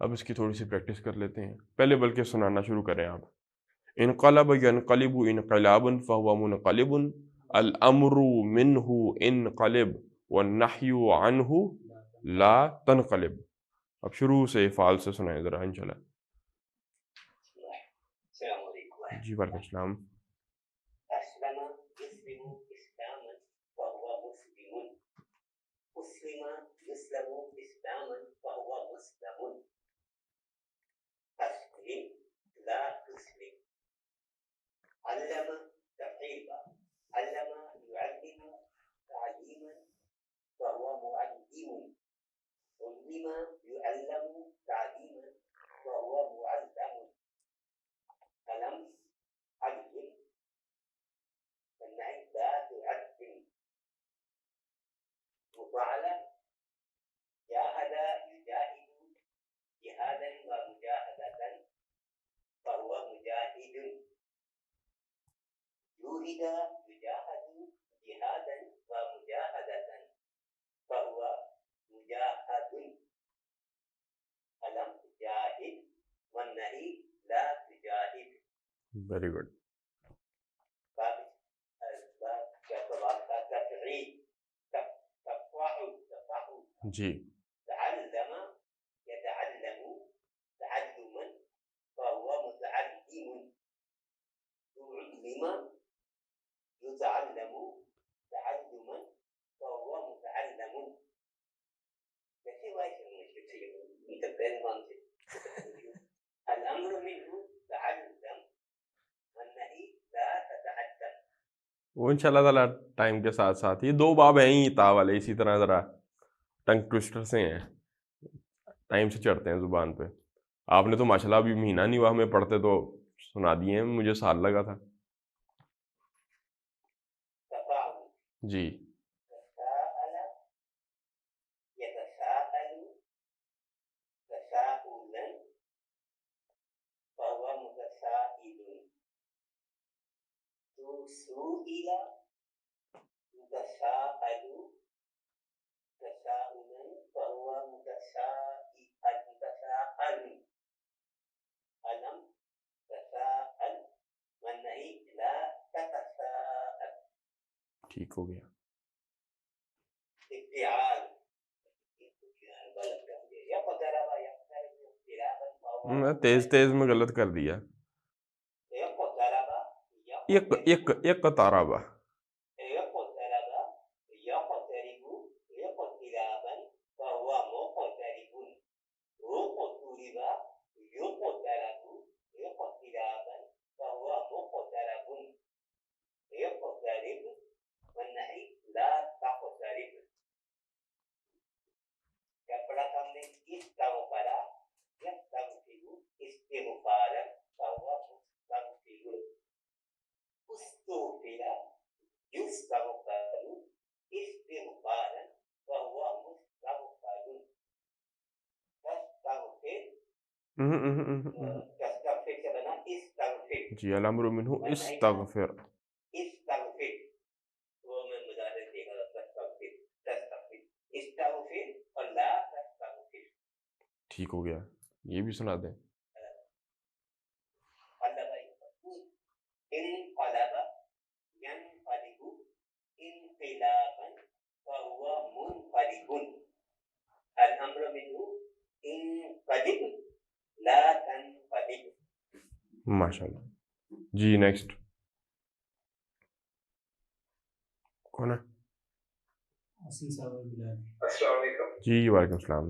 اب اس کی تھوڑی سی پریکٹس کر لیتے ہیں پہلے، بلکہ سنانا شروع کریں آپ. انقلب ینقلب انقلابا فهو منقلب، الامر منه انقلب والنحی عنہ لا تنقلب. اب شروع سے فعال سے سنائیں ذرا انشاءاللہ. السلام علیکم. جی وعلیکم السلام. اسلم يسلم اسلاما فهو مسلم، اسلم يسلم اسلاما فهو مسلم، اسلم لا تسلم. علم تفعيل، علم يعلم تعليما فهو معلم، علم يعلم تعليما فهو معلم. ألم علم فالنعم لا تعلم. مفاعلة جاهد يجاهد جهادا ومجاهدة فهو مجاهد، يوهد يجاهد جهادا ومجاهدة فهو مجاهد. ألم تجاهد والنهي لا تجاهد. Very good. باب الباب كطبعا تفعيل تفعل جی تعلم يتعلم تعلما فهو متعلم، علم يتعلم تعلما فهو متعلم. كيف الأمر منه تعلم والنهي لا تتعلم. وہ ان شاء اللہ تعالیٰ ٹائم کے ساتھ ساتھ یہ دو باب ہیں ہی تا والے اسی طرح ذرا ٹنگ ٹوسٹر سے ہیں، ٹائم سے چڑھتے ہیں زبان پہ. آپ نے تو ماشاء اللہ ابھی مہینہ نہیں ہوا ہمیں پڑھتے تو سنا دیے ہیں، مجھے سال لگا تھا. جی تساءل يتساءل تساؤلا فهو متسائل، سئل يتساءل تساؤلا فهو متساءل. ألم تساءل والنهي لا تتساءل. ٹھیک ہو گیا. افتعال يقترب يقترب اقترابا میں فهو تیز تیز میں غلط کر دیا. يقترب ایک ایک ایک قطاربہ. يقترب يقترب اقترابا فهو مقترب، اقترب يقترب اقترابا فهو مقترب، يقترب والنهي لا تقترب. کیا پڑھا تھا ہم نے؟ استغفر يستغفر استغفارا فهو مستغفر، استغفر يستغفر استغفارا فهو مستغفر، تستغفر تستغفر سے بنا استغفر. جی الامر منہ استغفر. استغفر وہ میں مدارس دے گا، تستغفر تستغفر استغفر اور لا تستغفر. ٹھیک ہو گیا. یہ بھی سنا دیں. قلب انقلب ينقلب انقلابا فهو منقلب، الامر منه انقلب لا تنقلب. ماشاء اللہ. جی نیکسٹ کون ہے؟ السلام علیکم. جی وعلیکم السلام.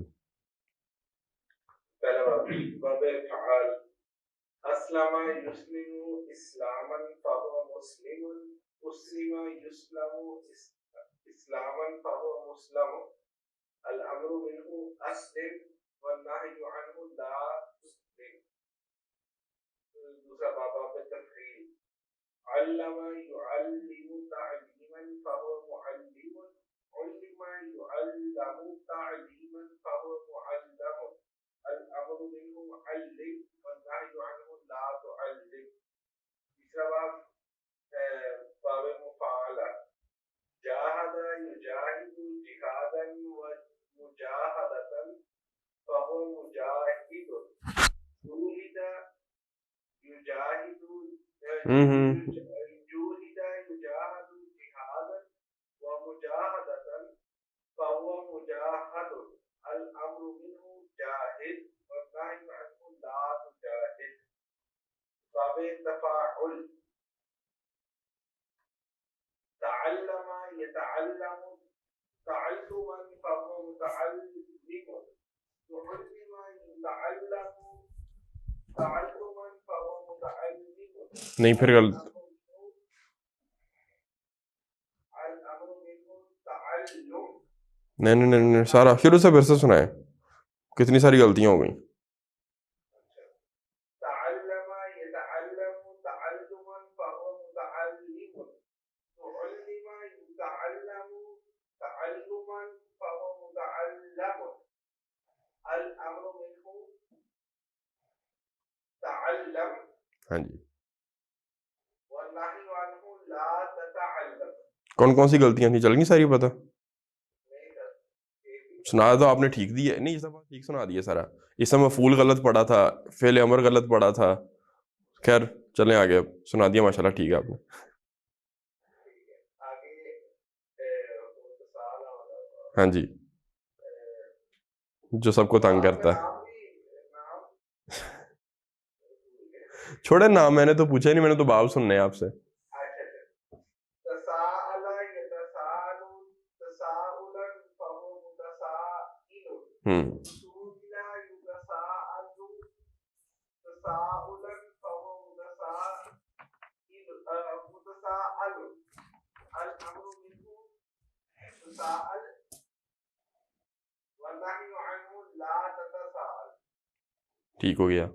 پہلا باب فعال. اسلم یسلم اسلاما فهو مسلم، اسلم یسلم اسلاما فهو مسلم، الامر منه اسلم والنهي عنه لا تسلم. دوسرا باب تفعیل. علم يعلم تعلیما فهو معلم، علم يعلم تعلیما فهو معلم، الامر منه علم والنهي عنه لا تعلم. تیسرا باب مفاعلہ. جاہد یجاہد جہادا ومجاہدۃ فهو مجاہد، جوهد يجاهد جهادا ومجاهدة فهو مجاهد الأمر منه جاهد والنهي عنه لا تجاهد. باب التفاعل. تعلم يتعلم تعلما فهو متعلم. تعلم يتعلم تعلما فهو متعلم. نہیں پھر غلط. الأمر منه تعلم. نہیں سارا شروع سے پھر سے سنائیں, کتنی ساری غلطیاں ہو گئیں. تعلم يتعلم تعلما فهو متعلم. تعلم يتعلم تعلما فهو متعلم. الأمر منه تعلم. ہاں جی. والنهي عنه لا تتعلم. کون کون سی غلطیاں تھیں, چل گئی ساری پتہ؟ سنا تو آپ نے ٹھیک دی ہے, نہیں اس دفعہ ٹھیک سنا دیا سارا. اس میں مفعول غلط پڑا تھا, فعل امر غلط پڑا تھا. خیر چلیں آگے, اب سنا دیا ماشاءاللہ ٹھیک ہے آپ نے. ہاں جی, جو سب کو تنگ کرتا ہے. چھوڑے نام, میں نے تو پوچھا نہیں, میں نے تو باب سننے ہیں آپ سے. ٹھیک ہو گیا.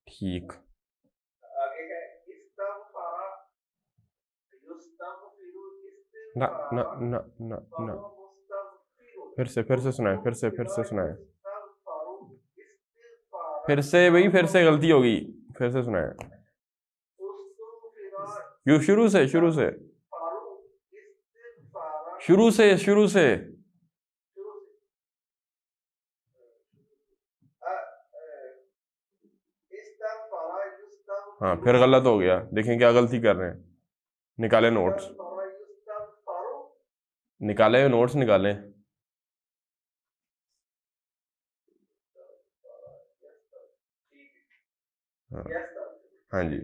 ٹھیک. پھر سے سنائیں, پھر سے سنائیں, پھر سے بھائی, پھر سے غلطی ہوگی, پھر سے سنائیں. یوں شروع سے ہاں, پھر غلط ہو گیا. دیکھیں کیا غلطی کر رہے ہیں, نکالیں نوٹس, نکالیں. ہاں جی.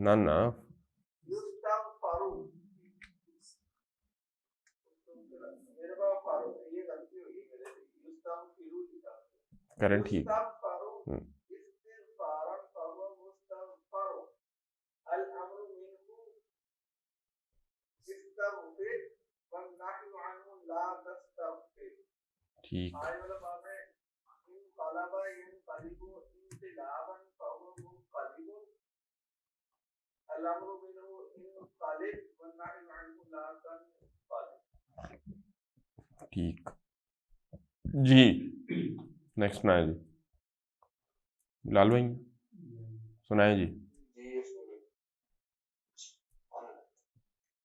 نہ کریں ٹھیک. ٹھیک. ٹھیک جی. نیکسٹ سنائیں جی, لال بھائی سنائیں جی.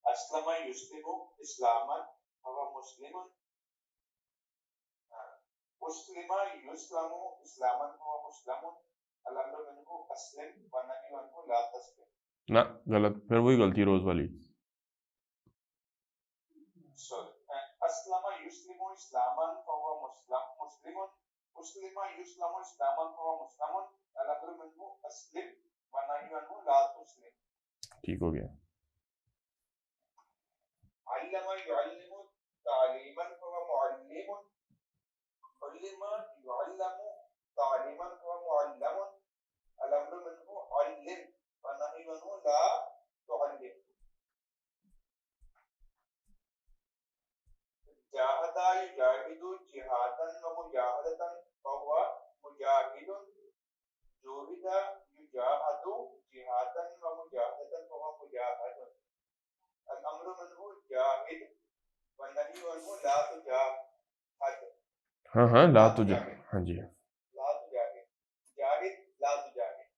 اسلم یسلم اسلاما فهو مسلم. مسلم یسلم اسلاما فهو مسلم. الامر منه اسلم والنهي عنه لا تسلم. نہ غلط, پھر وہی غلطی روز والی. اسلم یسلم اسلاما فهو مسلم. مسلم یسلم اسلاما فهو مسلم. الامر منه اسلم والنهي عنه لا تسلم. ٹھیک ہو گیا. علم يعلم تعليما فهو معلم. علم يعلم تعليما فهو معلم. الامر منه علم والنهي عنه لا تعلم. جاهد يجاهد جهادا ومجاهدة فهو مجاهد. جوهد يجاهد جهادا ومجاهدة فهو مجاهد. الأمر منه جاهد والنهي عنه لا تجاهد. ہاں لا تجا، ہاں جی لا تجاهد. جاهد لا تجاهد.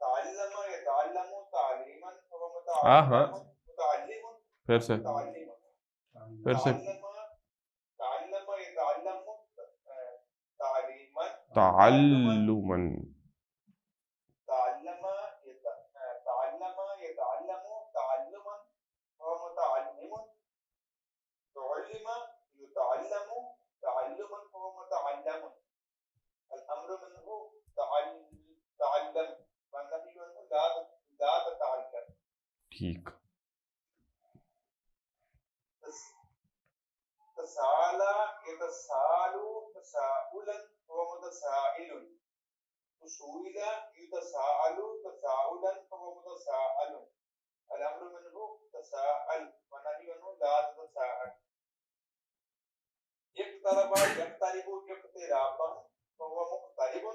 تعلم يتعلم تعليما فهو ہاں متعلم. پھر سے متعلم. پھر سے تعلم يتعلم تعليما. تعلما، تعلم يتعلم تعلما وهو متعلم. تعلم يتعلم تعلما وهو متعلم. الأمر منه تعلم والنهي عنه لا تتعلم. ٹھیک. تساءل يتساءل تساؤلا وهو متسائل. سئل يتساءل تساؤلا فهو متساءل. الأمر منه تساءل والنهي عنه لا تتساءل. اقترب يقترب اقترابا فهو مقترب.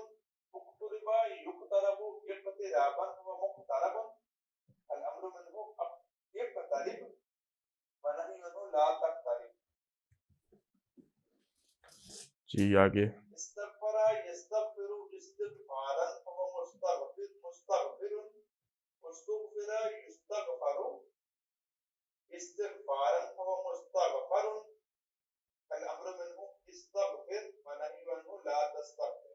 اقترب يقترب اقترابا فهو مقترب. الأمر منه اقترب والنهي عنه لا تقترب. جی آگے. استغفر يستغفر استغفارا فهو مستغفر. استغفر يستغفر استغفارا فهو مستغفر. الأمر منه استغفر والنهي عنه لا تستغفر.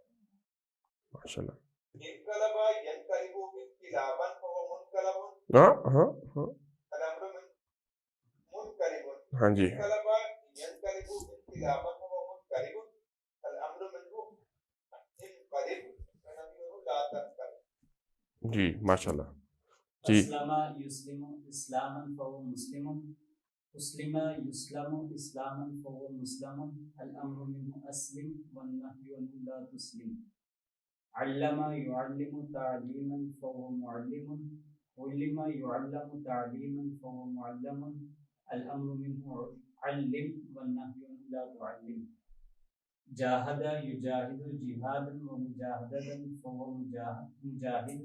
ماشاء اللہ. انقلب ينقلب انقلابا فهو منقلب. ہاں الأمر من منقلب. ہاں جی انقلب ينقلب انقلابا فهو منقلب. الأمر منه انقلب والنهي عنه لا تنقلب. جی ماشاء اللہ. جی اسلم يسلم اسلاما فهو مسلم. اسلم يسلم اسلاما فهو مسلم. الامر منه اسلم والنهي عنه لا تسلم. علم يعلم تعليما فهو معلم. علم يعلم تعليما فهو معلم. الامر منه علم والنهي عنه لا تعلم. جاهد يجاهد جهادا ومجاهدة فهو مجاهد.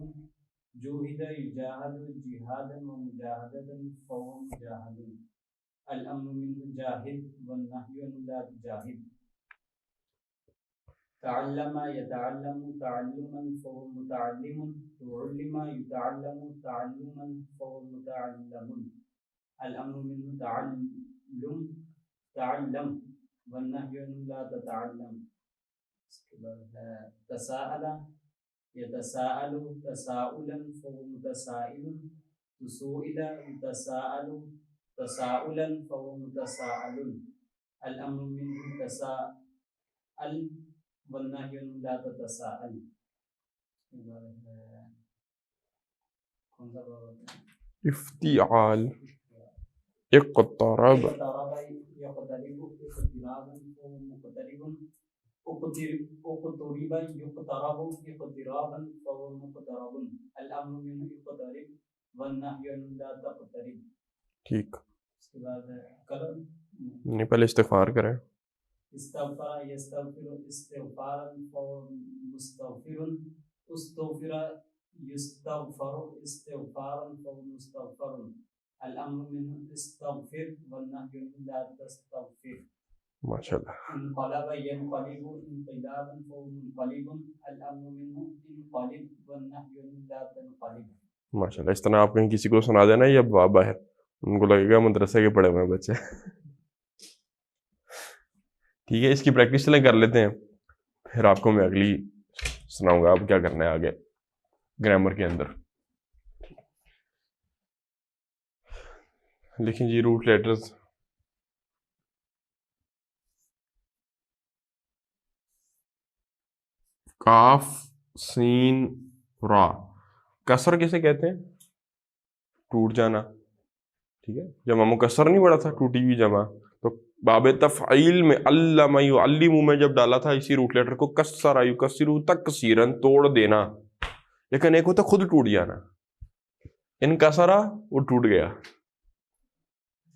جوهد يجاهد جهادا ومجاهدة فهو مجاهد. الأمر منه جاهد والنهي عنه لا تجاهد. تعلم يتعلم تعلما فهو متعلم. تعلم يتعلم تعلما فهو متعلم. الأمر منه تعلم والنهي عنه لا تتعلم. تساءل يتساءل تساؤلا فهو متسائل. سئل يتساءل تساؤلا فهو متساءل. الأمر منه تساءل والنهي عنه لا تتساءل. کون سا باب ہے؟ افتعال. اقترب اقترب يقترب اقترابا فهو مقترب. اقترب يقترب اقترابا فهو مقترب. الامر منه اقترب والنهي عنه لا تقترب. ٹھیک. اس کے بعد کلام نہیں پہلے استغفار کریں. استغفر يستغفر استغفارا فهو مستغفر. استغفر يستغفر استغفارا فهو مستغفر. الامر منه استغفر والنهي عنه لا تستغفر. ماشاء اللہ. انقلب ينقلب انقلابا فهو منقلب. الامر منه انقلب والنهي عنه لا تنقلب. ماشاء اللہ. اس طرح آپ کہیں کسی کو سنا دینا یہ اب باہر ان کو لگے گا مدرسے کے پڑھے ہوئے ہیں بچے. ٹھیک ہے اس کی پریکٹس چلیں کر لیتے ہیں پھر آپ کو میں اگلی سناؤں گا اب کیا کرنا ہے آگے گرامر کے اندر. لکھیں جی روٹ لیٹرز. کاف سین را. کسر کسے کہتے ہیں؟ ٹوٹ جانا. ٹھیک ہے جمع مکسر نہیں پڑا تھا ٹوٹی ہوئی جمع. تو باب تفعیل میں علم یعلم میں جب ڈالا تھا اسی روٹ لیٹر کو کسر یکسر تکسیرن توڑ دینا. لیکن ایک ہوتا خود ٹوٹ جانا. ان کسرا وہ ٹوٹ گیا.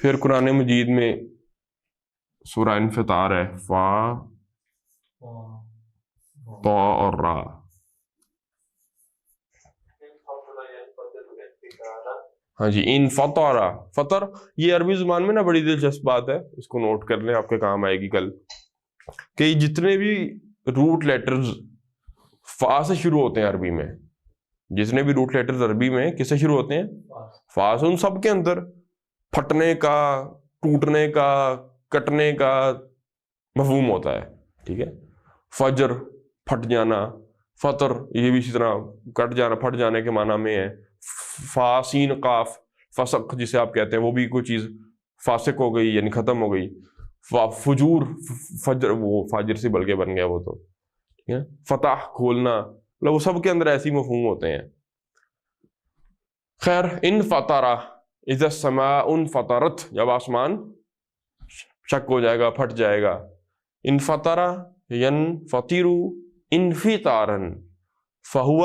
پھر قرآن مجید میں سورہ انفطار ہے، فا طا اور را. ہاں جی، ان فطارا، فطر یہ عربی زبان میں نا بڑی دلچسپ بات ہے، اس کو نوٹ کر لیں، آپ کے کام آئے گی کل، کہ جتنے بھی روٹ لیٹرز فا سے شروع ہوتے ہیں عربی میں، جتنے بھی روٹ لیٹرز عربی میں کس سے شروع ہوتے ہیں؟ فا سے. ان سب کے اندر پھٹنے کا، ٹوٹنے کا، کٹنے کا مفہوم ہوتا ہے. ٹھیک ہے، فجر پھٹ جانا، فطر یہ بھی اسی طرح کٹ جانا، پھٹ جانے کے معنی میں ہے. فا سین قاف، فسق جسے آپ کہتے ہیں، وہ بھی کوئی چیز فاسق ہو گئی یعنی ختم ہو گئی. فجور، فجر وہ فاجر سے بلکہ بن گیا وہ تو. ٹھیک ہے، فتح کھولنا، مطلب وہ سب کے اندر ایسی مفہوم ہوتے ہیں. خیر، ان فطرہ اذا السماء انفطرت، جب آسمان شک ہو جائے گا، پھٹ جائے گا. انفطرہ ینفطر انفطارا فہو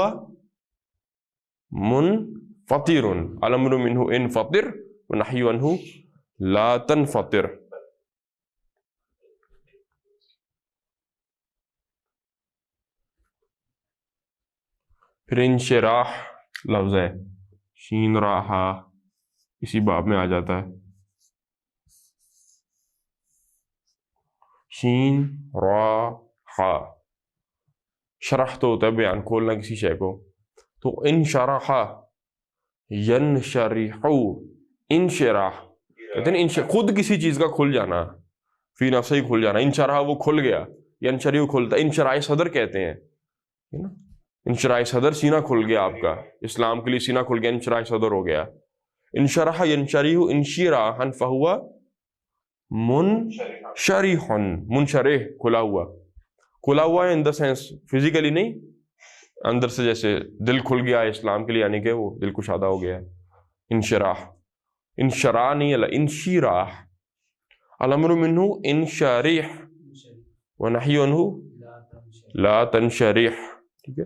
منفطر، الامر منہ انفطر ونہی عنہ لا تنفطر. پھر انشراح لفظ ہے، شین راہا، اسی باب میں آ جاتا ہے. شین را ہا، شرح تو ہوتا ہے بیان، کھولنا کسی شے کو. تو انشرح ینشرح، انشراح کہتے ہیں خود کسی چیز کا کھل جانا، فی نفسہ ہی کھل جانا. انشرح وہ کھل گیا، ینشرح کھلتا. انشراح صدر کہتے ہیں نا، انشراح صدر، سینہ کھل گیا آپ کا، اسلام کے لیے سینہ کھل گیا، انشراح صدر ہو گیا. انشرح ینشرح انشراحا فہو منشرح، منشرح کھلا ہوا. کھلا ہوا ہے ان دا سینس فزیکلی نہیں، اندر سے جیسے دل کھل گیا اسلام کے لیے، یعنی کہ وہ دل کشادہ ہو گیا. انشراح، انشراح نہیں اللہ، انشراح. الامر منہ انشرح ونہی عنہ لا تنشرح. ٹھیک ہے،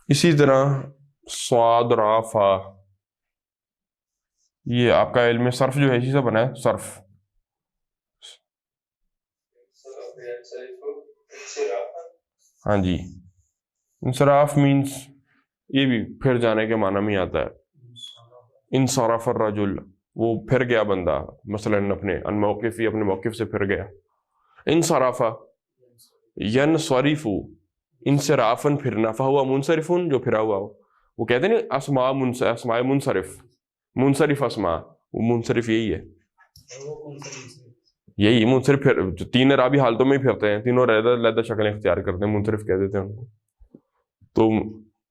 اسی طرح صاد را فا، یہ آپ کا علم صرف جو ہے اسی سے بنا ہے، صرف. ہاں جی، انصراف مینس یہ بھی پھر جانے کے معنی میں آتا ہے. انصرف الرجل، وہ پھر گیا بندہ، مثلا اپنے ان موقفی، اپنے موقف سے پھر گیا. انصرف ینصرف، انصرافن پھرنا، فہو منصرفن جو پھرا ہوا ہو. وہ کہتے ہیں نا اسماء منصرف، منصرف اسماء، وہ منصرف یہی ہے، یہی منصرف. پھر جو تین رابی حالتوں میں ہی پھرتے ہیں، تینوں علیحدہ شکلیں اختیار کرتے ہیں، منصرف کہہ دیتے ہیں ان کو. تو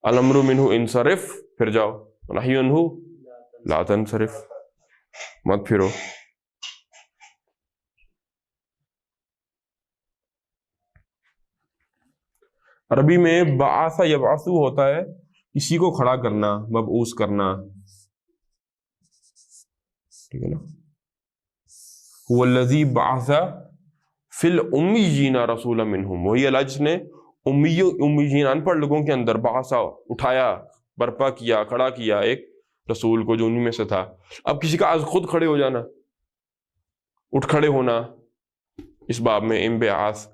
الامر منہ انصرف، پھر جاؤ، نہی عنہ لا تنصرف، مت پھرو. عربی میں بعث یبعث ہوتا ہے کسی کو کھڑا کرنا، مبعوث کرنا. ٹھیک ہے نا، هو الذی بعث فی الامیین رسولا منہم، وہی اللہ جس نے امیین ان پڑھ لوگوں کے اندر بعثا اٹھایا، برپا کیا، کھڑا کیا ایک رسول کو جو انہی میں سے تھا. اب کسی کا از خود کھڑے ہو جانا، اٹھ کھڑے ہونا، اس باب میں انبعاث،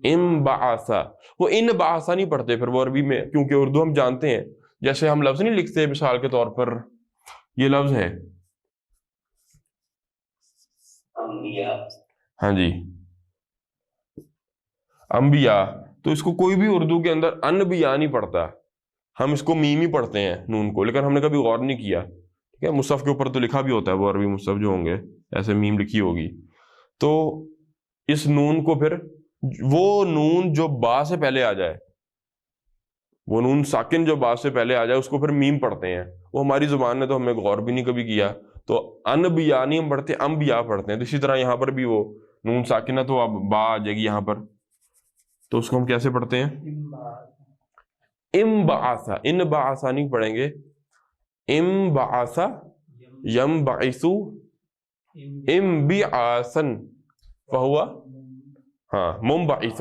انبعاثا. وہ انبعاثا نہیں پڑھتے پھر وہ عربی میں، کیونکہ اردو ہم جانتے ہیں، جیسے ہم لفظ نہیں لکھتے مثال کے طور پر یہ لفظ ہے ہاں جی انبیاء، تو اس کو کوئی بھی اردو کے اندر انبیاء نہیں پڑھتا، ہم اس کو میم ہی پڑھتے ہیں نون کو، لیکن ہم نے کبھی غور نہیں کیا. ٹھیک ہے، مصحف کے اوپر تو لکھا بھی ہوتا ہے، وہ عربی مصحف جو ہوں گے ایسے میم لکھی ہوگی. تو اس نون کو پھر وہ نون جو با سے پہلے آ جائے، وہ نون ساکن جو با سے پہلے آ جائے، اس کو پھر میم پڑھتے ہیں. وہ ہماری زبان نے تو ہمیں غور بھی نہیں کبھی کیا، تو انبیاء نہیں ہم پڑھتے، انبیاء پڑھتے ہیں. تو اسی طرح یہاں پر بھی وہ نون ساکنہ تو اب با آ جائے گی یہاں پر، تو اس کو ہم کیسے پڑھتے ہیں؟ انبعاثا، انبعاثا نہیں پڑھیں گے، انبعاثا ینبعثو انبعاثا فہو ہاں منبعث.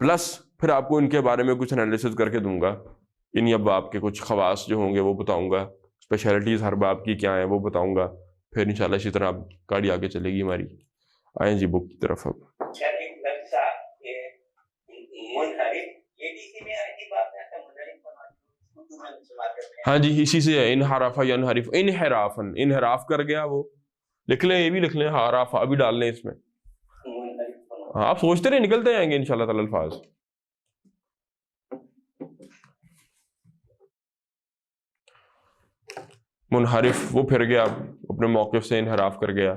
پلس پھر آپ کو ان کے بارے میں کچھ انالیسز کر کے دوں گا، انہی ابواب کے کچھ خواص جو ہوں گے وہ بتاؤں گا، اسپیشلٹیز ہر باب کی کیا ہیں وہ بتاؤں گا، پھر انشاءاللہ اسی طرح گاڑی آگے چلے گی ہماری. آئیں جی بک کی طرف. اب ہاں جی اسی سے ہے، انحراف ینحرف، انحرافن، انحراف کر گیا وہ، لکھ لیں، یہ بھی لکھ لیں، حرافہ بھی ڈال لیں اس میں. ہاں آپ سوچتے رہے، نکلتے جائیں گے انشاءاللہ تعالی الفاظ. منحرف وہ پھر گیا، اپنے موقف سے انحراف کر گیا،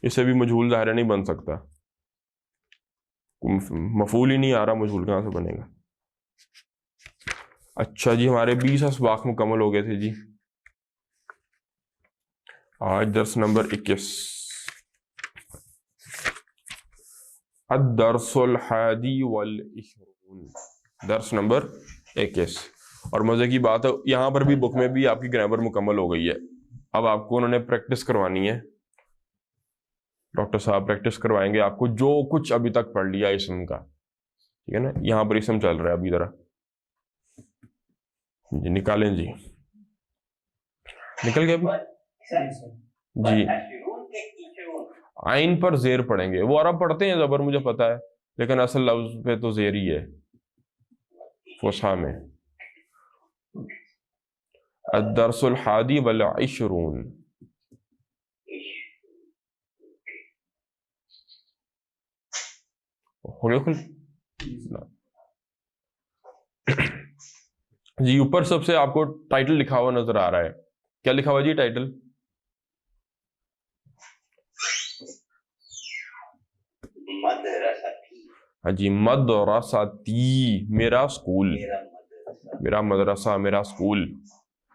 اسے بھی مجہول ظاہر نہیں بن سکتا، مفعول ہی نہیں آ رہا، مجہول کہاں سے بنے گا. اچھا جی ہمارے 20 اسباق مکمل ہو گئے تھے جی. آج درس نمبر 21، الدرس الحادی والعشرون، درس نمبر 21. اور مزے کی بات ہے یہاں پر بھی بک میں بھی آپ کی گرامر مکمل ہو گئی ہے. اب آپ کو انہوں نے پریکٹس کروانی ہے، ڈاکٹر صاحب پریکٹس کروائیں گے آپ کو جو کچھ ابھی تک پڑھ لیا اسم کا، ٹھیک ہے نا. یہاں پر اسم چل رہا ہے ابھی، ذرا جی نکالیں جی، نکل گیا ابھی جی. عین پر زیر پڑھیں گے، وہ عرب پڑھتے ہیں زبر مجھے پتا ہے، لیکن اصل لفظ پہ تو زیر ہی ہے فصحا میں. الدرس الحادی والعشرون، جی اوپر سب سے آپ کو ٹائٹل لکھا ہوا نظر آ رہا ہے، کیا لکھا ہوا جی ٹائٹل؟ ہاں جی مدرستی، میرا اسکول، میرا مدرسہ، میرا اسکول.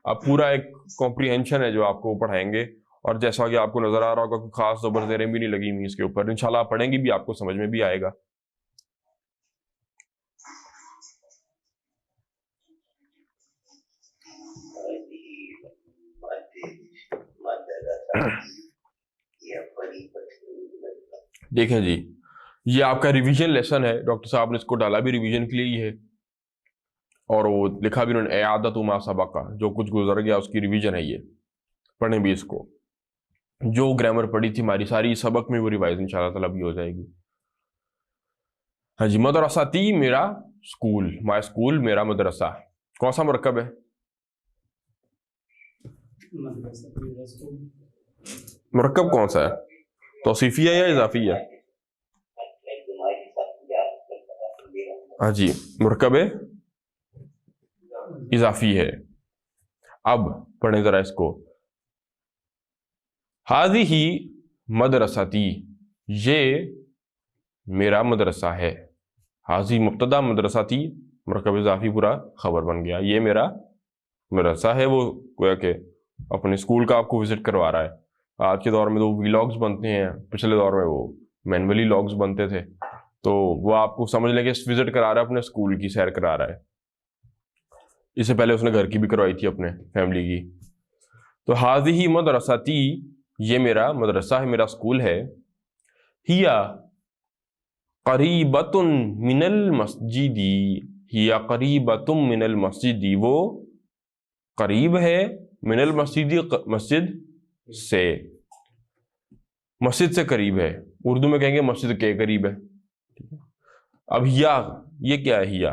اب پورا ایک کمپریہنشن ہے جو آپ کو پڑھائیں گے، اور جیسا کہ آپ کو نظر آ رہا ہوگا کوئی خاص زبر زیریں بھی نہیں لگی ہوئی اس کے اوپر، انشاءاللہ آپ پڑھیں گی بھی آپ کو سمجھ میں بھی آئے گا. دیکھیں جی یہ آپ کا ریویژن لیسن ہے، ڈاکٹر صاحب نے اس کو ڈالا بھی ریویژن کے لیے ہی ہے، اور وہ لکھا بھی انہوں نے اعادۃ ما سبق، جو کچھ گزر گیا اس کی ریویژن ہے یہ. پڑھیں بھی اس کو، جو گرامر پڑھی تھی ہماری ساری سبق میں وہ ریوائز انشاءاللہ تعالی بھی ہو جائے گی. ہاں جی مدرستی، میرا اسکول، مائی اسکول، میرا مدرسہ. کون سا مرکب ہے؟ مرکب کون سا ہے؟ توصیفی ہے یا اضافی ہے؟ ہاں جی مرکب اضافی ہے. اب پڑھیں ذرا اس کو، ہذہ مدرستی، یہ میرا مدرسہ ہے. حاضی مبتدا، مدرستی مرکب اضافی پورا خبر بن گیا، یہ میرا مدرسہ ہے. وہ گویا کہ اپنے اسکول کا آپ کو وزٹ کروا رہا ہے. آج کے دور میں تو ویلاگز بنتے ہیں، پچھلے دور میں وہ مینولی لاگز بنتے تھے، تو وہ آپ کو سمجھ لیں کہ وزٹ کرا رہا ہے، اپنے اسکول کی سیر کرا رہا ہے. اس سے پہلے اس نے گھر کی بھی کروائی تھی اپنے فیملی کی. تو ہذہ مدرستی، یہ میرا مدرسہ ہے، میرا اسکول ہے. ہی قریبۃ من المسجد، ہی قریبۃ من المسجد، وہ قریب ہے، من المسجد، مسجد سے، مسجد سے قریب ہے. اردو میں کہیں گے مسجد کے قریب ہے. اب ہیا، یہ کیا ہے ہیا؟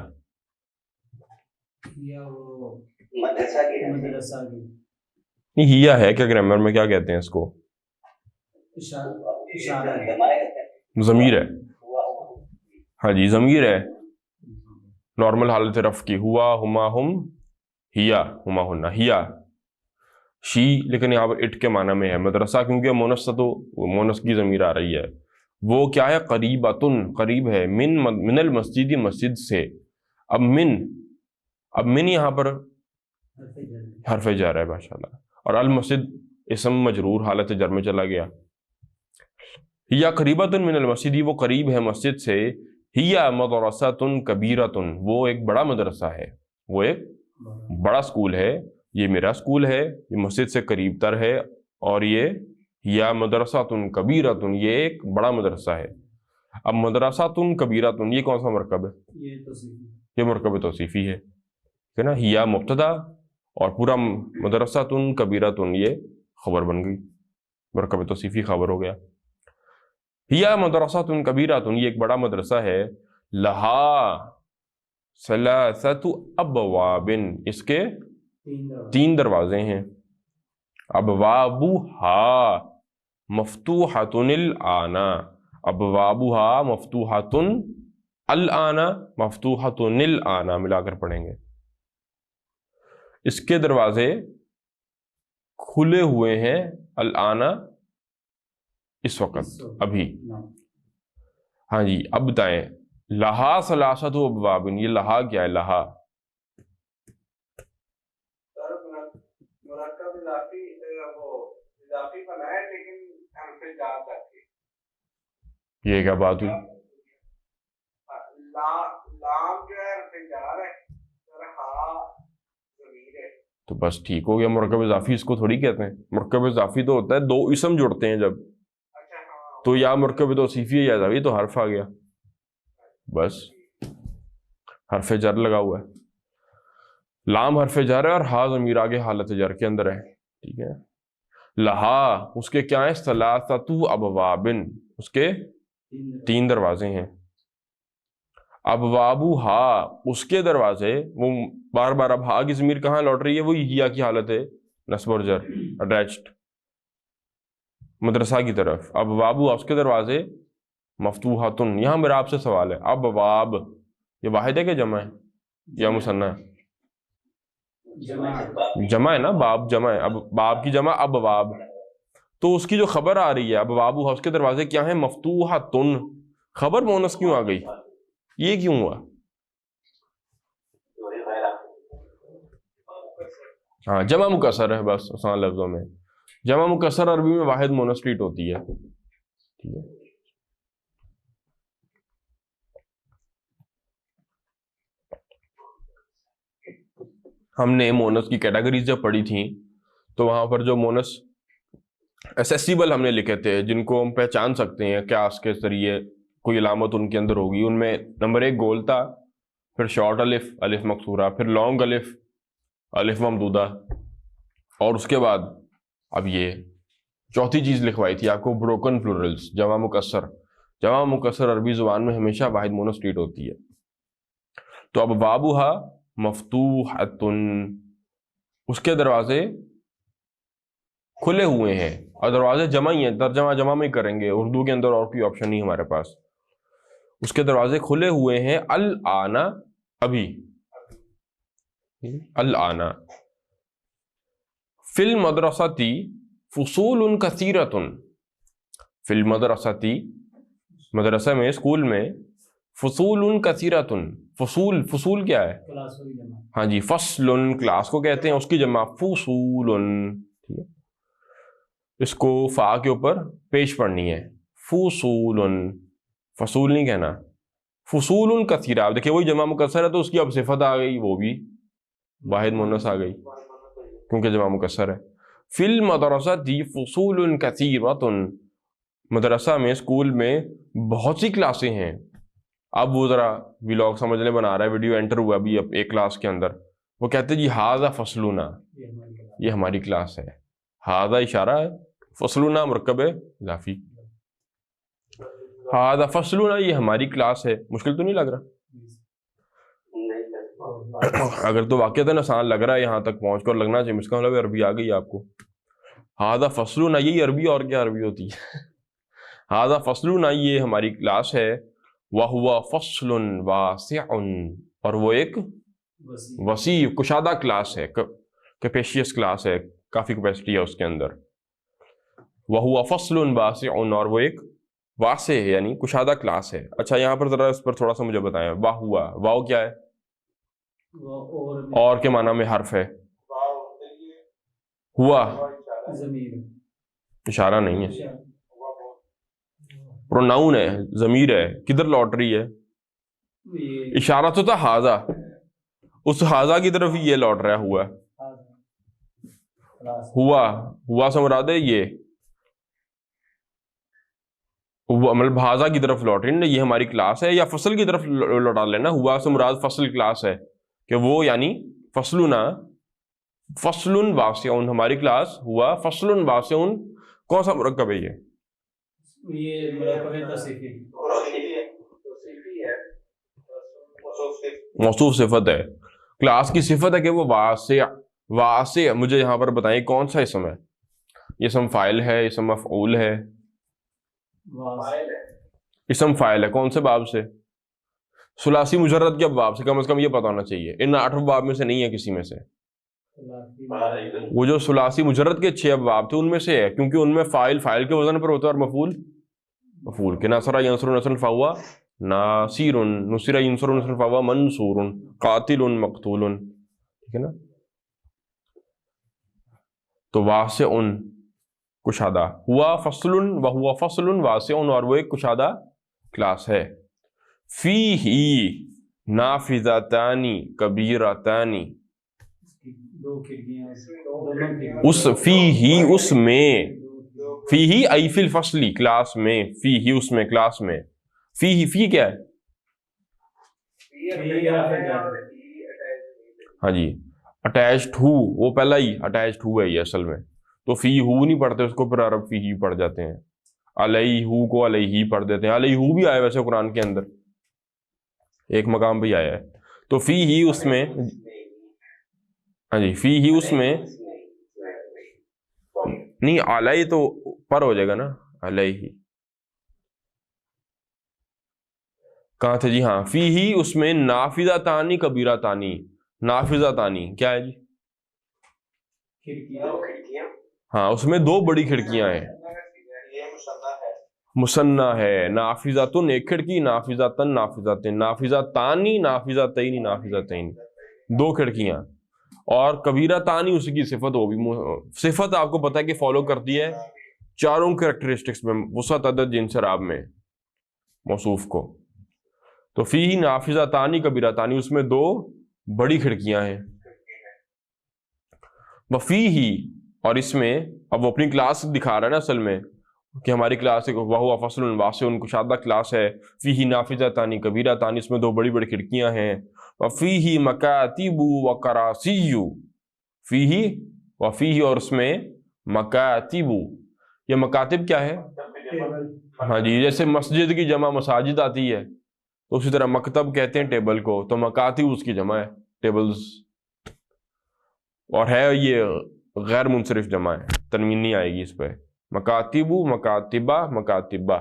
نہیں ہیا ہے کیا گرامر میں، کیا کہتے ہیں اس کو؟ ضمیر ہے. ہاں جی ضمیر ہے، نارمل حالت رفع کی، ہوا، ہما، ہم، ہیا، ہما، ہنہ، ہیا شی، لیکن یہاں پر اٹ کے معنی میں ہے. مدرسہ کیونکہ مونس تو مونس کی ضمیر آ رہی ہے. وہ کیا ہے؟ قریبۃن، قریب ہے، من المسجد، مسجد سے. اب من یہاں پر حرف جر ہے ماشاءاللہ، اور المسجد اسم مجرور حالت جر میں چلا گیا. ہیا قریبۃ من المسجد، وہ قریب ہے مسجد سے. ہیا مدرسۃ کبیرۃ، وہ ایک بڑا مدرسہ ہے، وہ ایک بڑا اسکول ہے. یہ میرا اسکول ہے، یہ مسجد سے قریب تر ہے، اور یہ یا مدرسۃ کبیرۃ، یہ ایک بڑا مدرسہ ہے. اب مدرساتن کبیراتن یہ کون سا مرکب ہے؟ یہ توصیفی یہ مرکب توصیفی ہے، ٹھیک ہے نا. ہیا مبتدا اور پورا مدرساتن کبیراتن یہ خبر بن گئی، مرکب توصیفی خبر ہو گیا. ہیا مدرساتن کبیراتن یہ ایک بڑا مدرسہ ہے، لہا ثلاثۃ ابواب اس کے 3 دروازے ہیں. ابوابھا مفتوحۃ الآن، ابوابھا مفتوحۃ الآن، مفتوحۃ الآن ملا کر پڑھیں گے. اس کے دروازے کھلے ہوئے ہیں، الآن اس وقت، ابھی. ہاں جی اب بتائیں لہا ثلاثۃ ابواب، یہ لہا کیا ہے؟ لہا مرکب اضافی وہ اضافی بنائے لیکن حرف جار کرتے. یہ کیا بات ہوئی؟ لام جو ہے حرف جار ہے اور ہا ضمیر ہے. تو بس ٹھیک ہو گیا. مرکب اضافی اس کو تھوڑی کہتے ہیں. مرکب اضافی تو ہوتا ہے 2 اسم جڑتے ہیں جب، اچھا ہاں تو یا مرکب توصیفی ہے یا اضافی، تو حرف آ گیا بس. حرف جر لگا ہوا ہے، لام حرف جر ہے اور ہا ضمیر آگے حالت جر کے اندر ہے، ٹھیک ہے. لہا اس کے کیا ہیں؟ ثلاثۃ ابواب، اس کے 3 دروازے ہیں. ابوابھا اس کے دروازے، وہ بار بار اب ہا کی ضمیر کہاں لوٹ رہی ہے؟ وہی ہیا کی حالت ہے، نصب اور جر اٹیچڈ مدرسہ کی طرف. ابوابھا اس کے دروازے مفتوحاتن. یہاں میرا آپ سے سوال ہے، ابواب یہ واحد ہے کہ جمع ہے یا مثنیٰ ہے؟ جمع ہے نا، باب جمع ہے. اب باب کی جمع ابواب، تو اس کی جو خبر آ رہی ہے ابوابھا اس کے دروازے کیا ہیں؟ مفتوحاتن. خبر مونس کیوں آ گئی؟ یہ کیوں ہوا؟ ہاں جمع مکسر ہے، بس آسان لفظوں میں جمع مکسر عربی میں واحد مونس ٹریٹ ہوتی ہے، ٹھیک ہے. ہم نے مونس کی کیٹیگریز جب پڑھی تھیں تو وہاں پر جو مونس ایسیسیبل ہم نے لکھے تھے، جن کو ہم پہچان سکتے ہیں قیاس کے ذریعے، کوئی علامت ان کے اندر ہوگی، ان میں نمبر 1 گول تھا، پھر شارٹ الف، الف مقصورہ، پھر لانگ الف، الف ممدودہ، اور اس کے بعد اب یہ چوتھی چیز لکھوائی تھی آپ کو، بروکن پلورلز، جمع مکسر. جمع مکسر عربی زبان میں ہمیشہ واحد مونس ٹریٹ ہوتی ہے. تو اب بابوہا مفتوحۃن اس کے دروازے کھلے ہوئے ہیں، اور دروازے جمع ہی ہیں، ترجمہ جمع میں کریں گے، اردو کے اندر اور کوئی آپشن نہیں ہمارے پاس. اس کے دروازے کھلے ہوئے ہیں الآن، ابھی. الآن فی المدرسۃ فصول کثیرۃ، فی المدرسۃ مدرسہ میں، اسکول میں، فصول کثیرۃ. فصول کیا ہے؟ کلاس ہوئی جمع. ہاں جی، فصل کلاس کو کہتے ہیں، اس کی جمع فصول، ٹھیک ہے. اس کو فا کے اوپر پیش پڑھنی ہے، فصول، فصول نہیں کہنا، فصول کثیرہ. اب دیکھیں وہی جمع مکسر ہے تو اس کی اب صفت آ گئی، وہ بھی واحد مونس آ گئی کیونکہ جمع مکسر ہے. فی المدرسۃ فصول کثیرۃ، مدرسہ میں، اسکول میں بہت سی کلاسیں ہیں. اب وہ ذرا ویلاگ سمجھنے بنا رہا ہے، ویڈیو انٹر ہوا ابھی ایک کلاس کے اندر، وہ کہتے جی ھذا فصلنا، یہ ہماری کلاس ہے. ھذا اشارہ ہے، فصلنا مرکب اضافی. ھذا فصلنا یہ ہماری کلاس ہے. مشکل تو نہیں لگ رہا؟ اگر تو واقعتاً آسان لگ رہا ہے یہاں تک پہنچ کر، لگنا چاہیے اس کا مطلب عربی آ گئی آپ کو. ھذا فصلنا یہی عربی، اور کیا عربی ہوتی ہے؟ ھذا فصلنا یہ ہماری کلاس ہے. وَهُوَ فَصْلٌ وَاسِعٌ اور وہ ایک وسیع کشادہ کلاس ہے، کیپیشیس کلاس ہے، کافی کیپیسٹی ہے اس کے اندر. وَهُوَ فَصْلٌ وَاسِعٌ اور وہ ایک واسع ہے یعنی کشادہ کلاس ہے. اچھا یہاں پر ذرا اس پر تھوڑا سا مجھے بتائیں، وَهُوَ، واو کیا ہے؟ اور کے معنی میں حرف ہے. ہوا اشارہ نہیں ہے، پروناؤن ہے، ضمیر ہے. کدھر لوٹ رہی ہے؟ اشارہ تو تھا ھذا، اس ھذا کی طرف ہی یہ لوٹ رہا ہوا. ہوا سے مراد ہے یہ وہ مطلب بھازا کی طرف لوٹ رہی ہے، یہ ہماری کلاس ہے، یا فصل کی طرف لوٹا لینا، ہوا سے مراد فصل کلاس ہے کہ وہ یعنی فصلنا فصل واسع، ہماری کلاس ہوا فصل واسع، کون سا مرکب ہے یہ مرکب توصیفی موصوف صفت ہے، کلاس کی صفت ہے کہ وہ واسع واسع. مجھے یہاں پر بتائیں کون سا اسم ہے؟ یہ اسم فاعل ہے، اسم مفعول ہے، اسم فاعل ہے. کون سے باب سے؟ ثلاثی مجرد کے باب سے، کم از کم یہ پتا ہونا چاہیے. ان 8 باب میں سے نہیں ہے کسی میں سے. وہ جو ثلاثی مجرد کے 6 باب تھے ان میں سے ہے، کیونکہ ان میں فاعل فاعل کے وزن پر ہوتا ہے اور مفعول مفعول کے. نصر ینصر نصرا فہو ناصر، نصر ینصر نصرا فہو منصور، قاتل مقتول. ٹھیک ہے نا؟ تو واسع کشادہ، ہوا فصل وہوا فصل واسع، اور وہ ایک کشادہ کلاس ہے. فیہ نافذتان کبیرتان، اس فیہ اس میں، فیہ ای فی الفصل کلاس میں، فیہ اس میں کلاس میں، فیہ فی کیا ہے؟ ہاں جی اٹیچڈ ہو، وہ پہلا ہی اٹیچڈ ہو ہے یہ اصل میں. تو فی ہو نہیں پڑھتے اس کو، پھر عرب فی ہی پڑھ جاتے ہیں. علیہ ہو کو علیہ ہی پڑھ دیتے ہیں. علیہ ہو بھی آیا ویسے قرآن کے اندر، ایک مقام پہ آیا ہے. تو فی ہی اس میں، ہاں جی فی ہی اس میں نہیں، علیہ تو پر ہو جائے گا نا، علیہ ہی کہاں تھے جی؟ ہاں فی ہی اس میں نافذتان کبیرتان. نافذتان کیا ہے جی؟ ہاں اس میں 2 بڑی کھڑکیاں ہیں، مثنیٰ ہے. نافذتن ایک کھڑکی، نافذتن نافذتن، نافذتان نافذتین نافذتین، 2 کھڑکیاں. اور کبیرتان اسی کی صفت ہوگی. صفت آپ کو پتہ ہے کہ فالو کرتی ہے 4 کریکٹرسٹکس میں، وسعت عدد جنس اعراب میں موصوف کو. تو فی نافذتان کبیرتان، اس میں 2 بڑی کھڑکیاں ہیں. وفی ہی، اور اس میں، اب وہ اپنی کلاس دکھا رہا ہے نا اصل میں کہ ہماری کلاس وہو فصل واسع کشادہ کلاس ہے. فیہ نافذتان کبیرتان، اس میں 2 بڑی بڑی کھڑکیاں ہیں. وفیہ مکاتب وکراسی، فیہ وفیہ اور اس میں مکاتب. یہ مکاتب کیا ہے؟ ہاں جی جیسے مسجد کی جمع مساجد آتی ہے، تو اسی طرح مکتب کہتے ہیں ٹیبل کو، تو مکاتب اس کی جمع ہے ٹیبلز. اور ہے یہ غیر منصرف جمع ہے، تنوین نہیں آئے گی اس پہ. مکاتب مکاتبہ مکاتبہ،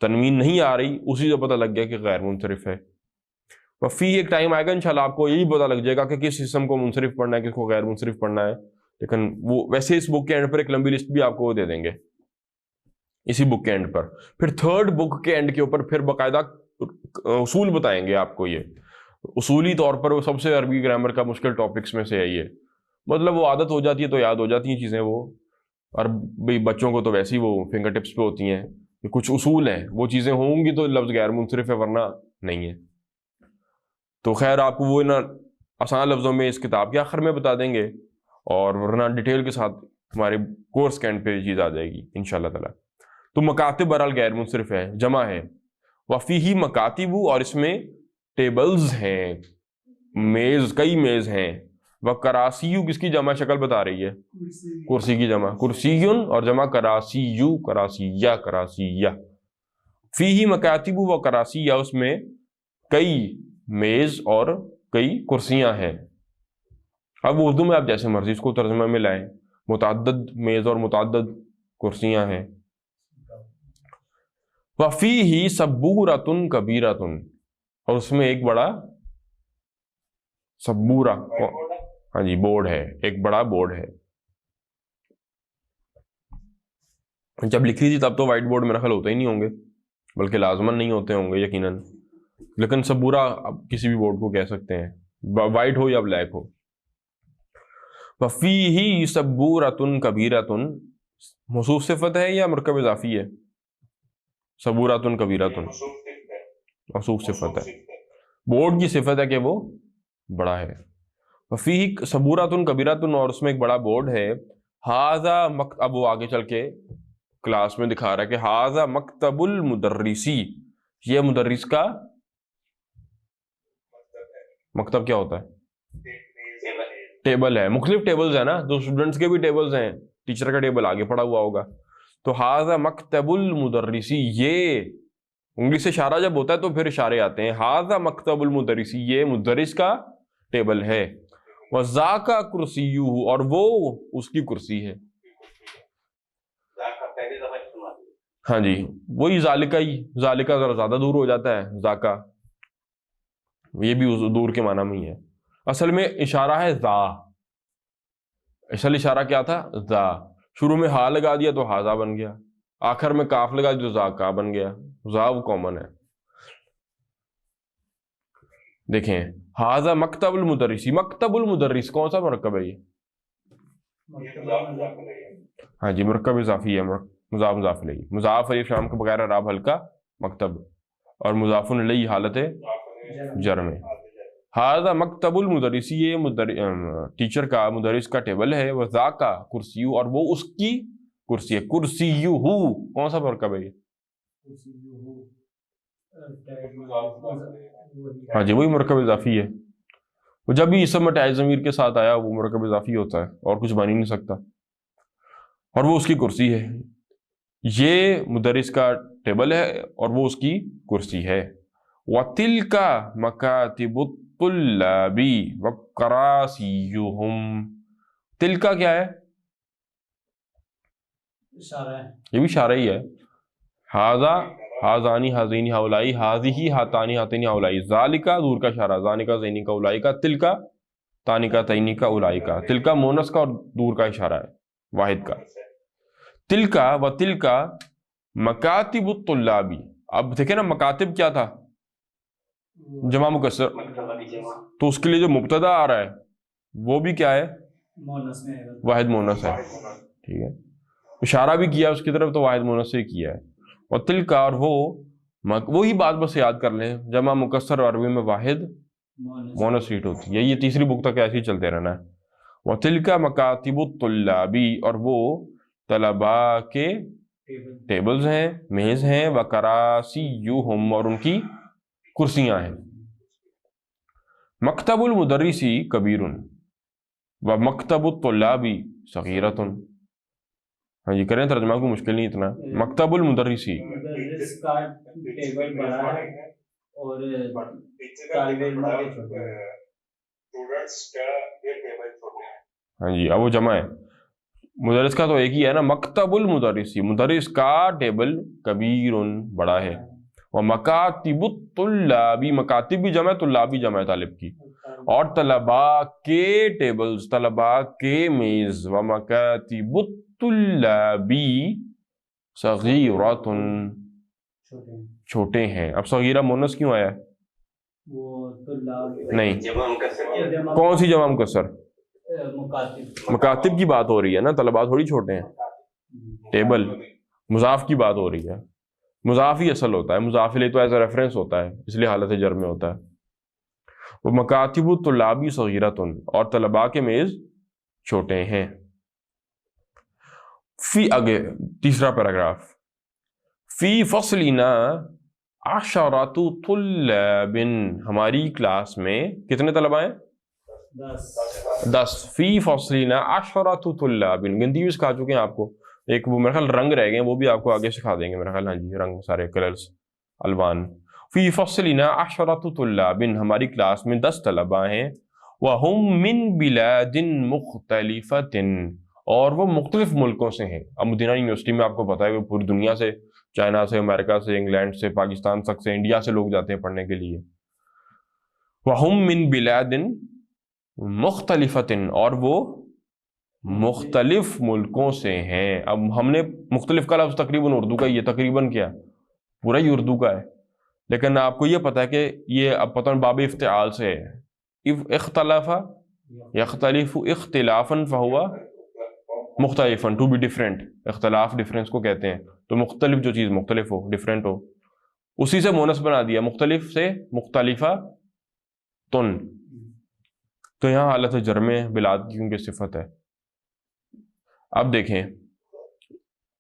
تنوین نہیں آ رہی، اسی سے پتہ لگ گیا کہ غیر منصرف ہے. وفی ایک ٹائم آئے گا انشاءاللہ آپ کو یہی پتہ لگ جائے گا کہ کس اسم کو منصرف پڑھنا ہے، کس کو غیر منصرف پڑھنا ہے. لیکن وہ ویسے اس بک کے اینڈ پر ایک لمبی لسٹ بھی آپ کو دے دیں گے اسی بک کے اینڈ پر. پھر 3rd بک کے اینڈ کے اوپر پھر باقاعدہ اصول بتائیں گے آپ کو. یہ اصولی طور پر وہ سب سے عربی گرامر کا مشکل ٹاپکس میں سے ہے یہ. مطلب وہ عادت ہو جاتی ہے تو یاد ہو جاتی ہیں چیزیں وہ، اور بھئی بچوں کو تو ویسے ہی وہ فنگر ٹپس پہ ہوتی ہیں. کچھ اصول ہیں، وہ چیزیں ہوں گی تو لفظ غیر منصرف ہے، ورنہ نہیں ہے. تو خیر آپ کو وہ نا آسان لفظوں میں اس کتاب کے آخر میں بتا دیں گے، اور ورنہ ڈیٹیل کے ساتھ ہمارے کورس کے اینڈ پہ چیز آ جائے گی انشاءاللہ تعالی. تو مکاتب بہرحال غیر منصرف ہے، جمع ہے. وفیہ مکاتب، اور اس میں ٹیبلز ہیں، میز، کئی میز ہیں. وکراسی کس کی جمع شکل بتا رہی ہے؟ کرسی کی جمع کرسیون، اور جمع کراسیو کراسیہ کراسیہ. فیہ مکاتب وکراسیہ، اس میں کئی میز اور کئی کرسیاں ہیں. اب اردو میں آپ جیسے مرضی اس کو ترجمہ میں لائیں، متعدد میز اور متعدد کرسیاں ہیں. وفیہ سبورۃ کبیرۃ، اور اس میں ایک بڑا سبورہ، ہاں جی بورڈ ہے، ایک بڑا بورڈ ہے. جب لکھی تھی تب تو وائٹ بورڈ میرا خیال ہوتے ہی نہیں ہوں گے، بلکہ لازماً نہیں ہوتے ہوں گے یقیناً، لیکن سبورہ اب کسی بھی بورڈ کو کہہ سکتے ہیں، وائٹ ہو یا بلیک ہو. وفیہ سبورۃ کبیرۃ، موصوف صفت ہے یا مرکب اضافی ہے؟ سبورۃ کبیرۃ موصوف صفت ہے، بورڈ کی صفت ہے کہ وہ بڑا ہے. وفیہ سبورۃ کبیرۃ، اور اس میں ایک بڑا بورڈ ہے. اب وہ آگے چل کے کلاس میں دکھا رہا ہے کہ ہاذا مکتب المدرسی، یہ مدرس کا مکتب کیا ہوتا ہے؟ ٹیبل ہے. مختلف ٹیبلز ہیں نا، تو اسٹوڈنٹس کے بھی ٹیبلز ہیں، ٹیچر کا ٹیبل آگے پڑا ہوا ہوگا. تو ہاذا مکتب المدرسی، یہ انگلی سے اشارہ جب ہوتا ہے تو پھر اشارے آتے ہیں. ہاذا مکتب المدرسی، یہ مدرس کا ٹیبل ہے. وذاک کرسیہ، اور وہ اس کی کرسی ہے. پہلی دفعہ استعمال ہاں جی، وہی ذالکا ہی، ذالکا ذرا زیادہ دور ہو جاتا ہے، ذاکا یہ بھی اس دور کے معنی میں ہی ہے. اصل میں اشارہ ہے ذا، اصل اشارہ کیا تھا؟ ذا. شروع میں ہا لگا دیا تو ہاذا بن گیا، آخر میں کاف لگا دیا تو ذاکا بن گیا. ذا وہ کامن ہے. دیکھیں ہاذا مکتب المدرسی، مکتب المدرس کون سا مرکب ہے یہ؟ ہاں جی، مرکب اضافی ہے، مضاف مضاف الیہ. مضاف الف شام کے بغیر اعراب ہلکا مکتب، اور مضاف الیہ حالت جر میں. ہاذا مکتب المدرسی، یہ ٹیچر کا، مدرس کا ٹیبل ہے. وذاک کرسی، اور وہ اس کی کرسی ہے. کرسیہ کون سا مرکب ہے یہ؟ ہاں جی، وہی مرکب اضافی ہے. وہ جب بھی اسم متعدی ضمیر کے ساتھ آیا وہ مرکب اضافی ہوتا ہے، اور کچھ بن ہی نہیں سکتا. اور وہ اس کی کرسی ہے. یہ مدرس کا ٹیبل ہے اور وہ اس کی کرسی ہے. وَتِلْكَ مَكَاتِبُ الطُّلَّابِ وَكَرَاسِيُّهُمْ، تلکا کیا ہے؟ اشارہ ہے، یہ بھی اشارہ ہی ہے. ہاذا ہاذانی ہاذینی ہاولائی، ہاذیہی ہاتانی ہاتینی ہاولائی. ذالکا دور کا اشارہ، ذانکا زینی کا اولائی کا. تلکا تانی کا تینی کا اولائی کا. تلکا مونس کا اور دور کا اشارہ ہے، واحد کا. تلکا و تلکا مکاتب الطلابی. اب دیکھیں نا، مکاتب کیا تھا؟ جمع مکسر، تو اس کے لیے جو مبتدا آ رہا ہے وہ بھی کیا ہے؟ مونس میں ہے، واحد مونس ہے. ٹھیک ہے، اشارہ بھی کیا اس کی طرف تو واحد مونس سے کیا ہے. اور تلکا، اور وہ وہی بات بس یاد کر لیں، جمع مکسر عربی میں واحد مونس ریٹ ہوتی ہے. یہ تیسری بک تک ایسے ہی چلتے رہنا ہے. وَتِلْكَ مَكَاتِبُ الطُّلَّابِ، اور وہ طلباء کے ٹیبلز ہیں، میز ہیں. وَكَرَاسِيُّهُمْ، اور ان کی کرسیاں ہیں. مکتب المدرسی کبیر ومکتب الطلاب صغیرۃ. ہاں جی، کریں ترجمہ، کو مشکل نہیں اتنا. مکتب المدرسی، مدرس کا ٹیبل بڑا ہے اور طالب علموں کے چھوٹے ہیں. اسٹوڈنٹس کا یہ ٹیبل چھوٹے ہیں. ہاں جی، اب وہ جمع ہے. مدرس کا تو ایک ہی ہے نا، مکتب المدرسی، مدرس کا ٹیبل کبیر بڑا ہے. ومکاتب الطلاب، مکاتب بھی جمع ہے، طلاب بھی جمع ہے طالب کی. اور طلباء کے ٹیبلز، طلباء کے میز. ومکاتب الطلاب صغیرۃ، چھوٹے ہیں. اب صغیرہ مونس کیوں آیا ہے؟ وہ طلاب نہیں، جمع مکسر کون سی جمع مکسر؟ مکاتب، مکاتب کی بات ہو رہی ہے نا، طلباء تھوڑی چھوٹے ہیں. ٹیبل مضاف کی بات ہو رہی ہے. مضاف ہی اصل ہوتا ہے، مضاف الیہ تو ایز اے ریفرنس ہوتا ہے، اس لیے حالت جر میں ہوتا ہے. وہ مکاتب الطلاب صغیرۃ، اور طلباء کے میز چھوٹے ہیں. فی آگے تیسرا پیراگراف. فی فصلنا عشرۃ طلاب، ہماری کلاس میں کتنے طلباء ہیں؟ 10. فی فصلنا عشرۃ طلاب، گنتی بھی سکھا چکے ہیں آپ کو. ایک وہ میرے خیال رنگ رہ گئے، وہ بھی آپ کو آگے سکھا دیں گے میرے خیال. ہاں جی، رنگ سارے کلرز، الوان. فی فصلنا عشرۃ طلاب، ہماری کلاس میں 10 طلباء ہیں. وہم من بلاد مختلفۃ، اور وہ مختلف ملکوں سے ہیں. اب مدینہ یونیورسٹی میں آپ کو پتا ہے کہ پوری دنیا سے، چائنا سے، امریکہ سے، انگلینڈ سے، پاکستان تک سے، انڈیا سے لوگ جاتے ہیں پڑھنے کے لیے. وہم من بلاد مختلفۃ، اور وہ مختلف ملکوں سے ہیں. اب ہم نے مختلف کا لفظ تقریباً اردو کا، یہ تقریباً کیا پورا ہی اردو کا ہے، لیکن آپ کو یہ پتا ہے کہ یہ اب پتہ باب افتعال سے ہے. اختلف یختلف اختلافا فہو مختلفا، ٹو بی ڈفرینٹ. اختلاف ڈفرینس کو کہتے ہیں، تو مختلف جو چیز مختلف ہو، ڈفرینٹ ہو، اسی سے مونس بنا دیا، مختلف سے مختلفہ تن. تو یہاں حالت جر میں بلاد کی کیونکہ صفت ہے. اب دیکھیں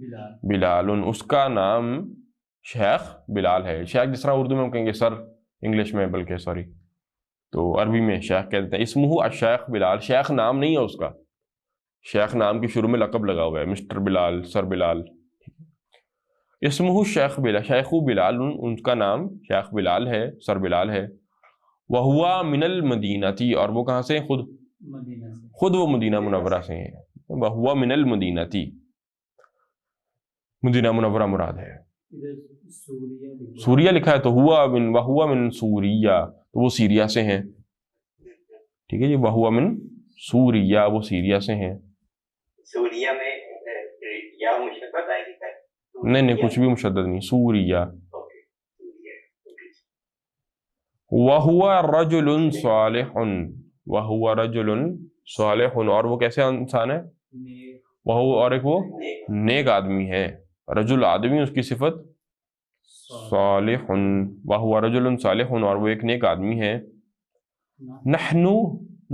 بلال بلال، اس کا نام شیخ بلال ہے. شیخ جس طرح اردو میں ہم کہیں گے سر، انگلش میں بلکہ سوری، تو عربی میں شیخ کہتے ہیں. اسمہ الشیخ بلال، شیخ نام نہیں ہے اس کا، شیخ نام کے شروع میں لقب لگا ہوا ہے، مسٹر بلال، سر بلال. اسمہ شیخ بلال، شیخ بلال، ان کا نام شیخ بلال ہے، سر بلال ہے. وہوا من المدینتی، اور وہ کہاں سے ہیں؟ مدینہ سے. خود وہ مدینہ منورہ سے ہیں. وہوا من المدینتی، مدینہ منورہ مراد ہے. ادھر سوریہ لکھا ہے. سوریہ لکھا ہے تو وہوا من سوریہ، تو وہ سیریا سے ہیں. ٹھیک ہے جی، وہوا من سوریہ، وہ سیریا سے ہیں. سوریہ میں یا مشبت آئے گی؟ نہیں کچھ بھی مشدد نہیں، سوریہ. اوکے، سوریہ. وَهُوَ رَجُلٌ صَالِحٌ، وَهُوَ رَجُلٌ صَالِحٌ، اور وہ کیسے انسان ہے؟ نیک. وہو، اور ایک وہ نیک آدمی ہے. رجل آدمی، اس کی صفت صالح. وَهُوَ رَجُلٌ صَالِحٌ، اور وہ ایک نیک آدمی ہے. نحن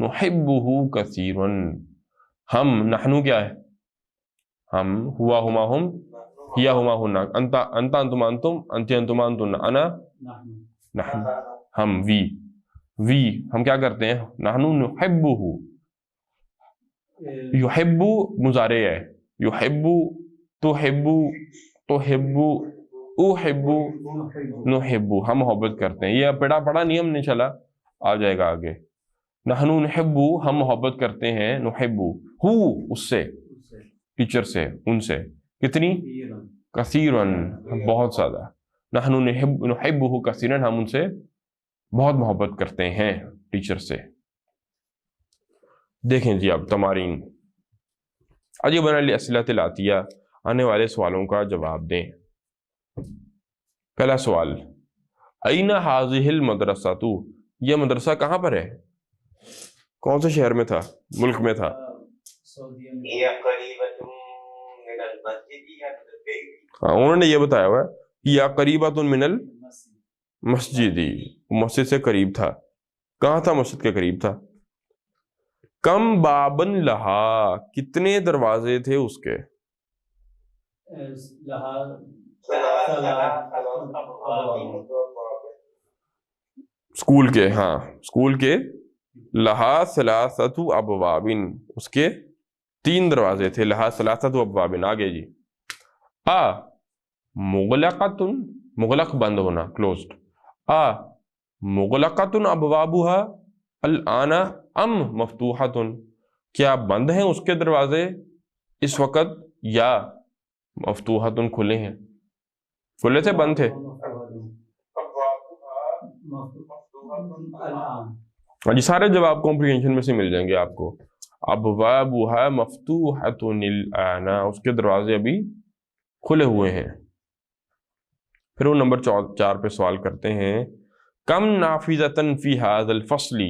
نحبه كثيرا، ہم، نحن کیا ہے؟ ہم، ہوا ہما ہم، ہیا ہما ہن، انت انتما انتم، انتی انتما انتن، انا نحن، ہم، وی ہم کیا کرتے ہیں؟ نحن نحبہ. یحب مضارع ہے، یحب، تحب، تحب، احب، نحب، ہم محبت کرتے ہیں. یہ پڑھا نہیں ہم نے، چلا آ جائے گا آگے. نحن نحب، ہم محبت کرتے ہیں. نحب، ہو، اس سے، ٹیچر سے، ان سے. کتنی؟ کثیرن، بہت زیادہ. نحن نحبہ کثیرن، ہم ان سے بہت محبت کرتے ہیں، ٹیچر سے. دیکھیں جی اب تمارین. عجیباً الاسئلۃ الآتیہ، آنے والے سوالوں کا جواب دیں. پہلا سوال، این ھذہ المدرسہ، یہ مدرسہ کہاں پر ہے؟ کون سے شہر میں تھا، ملک میں تھا؟ سعودیہ میں. یہ قریبۃ من المسجد یا من البیت. ہاں، انہوں نے یہ بتایا ہوا ہے، یا قریبۃ من المسجد، مسجد سے قریب تھا. کہاں تھا؟ مسجد کے قریب تھا. کم بابن لہا، کتنے دروازے تھے اس کے؟ اسکول کے، ہاں اسکول کے. لہا ثلاثۃ ابواب، اس کے 3 دروازے تھے. لہا ثلاثۃ ابواب. آگے جی، مغلقۃ، مغلق بند ہونا، کلوزڈ. مغلقۃ ابوابها الآن ام مفتوحۃ، کیا بند ہیں اس کے دروازے اس وقت، یا مفتوحۃ کھلے ہیں؟ کھلے تھے، بند تھے؟ جی سارے جواب کمپریہنشن میں سے مل جائیں گے آپ کو. ابوابها مفتوحۃ الآن، اس کے دروازے ابھی کھلے ہوئے ہیں. پھر وہ نمبر 4 پہ سوال کرتے ہیں، کم نافذۃ فی ھذا الفصل،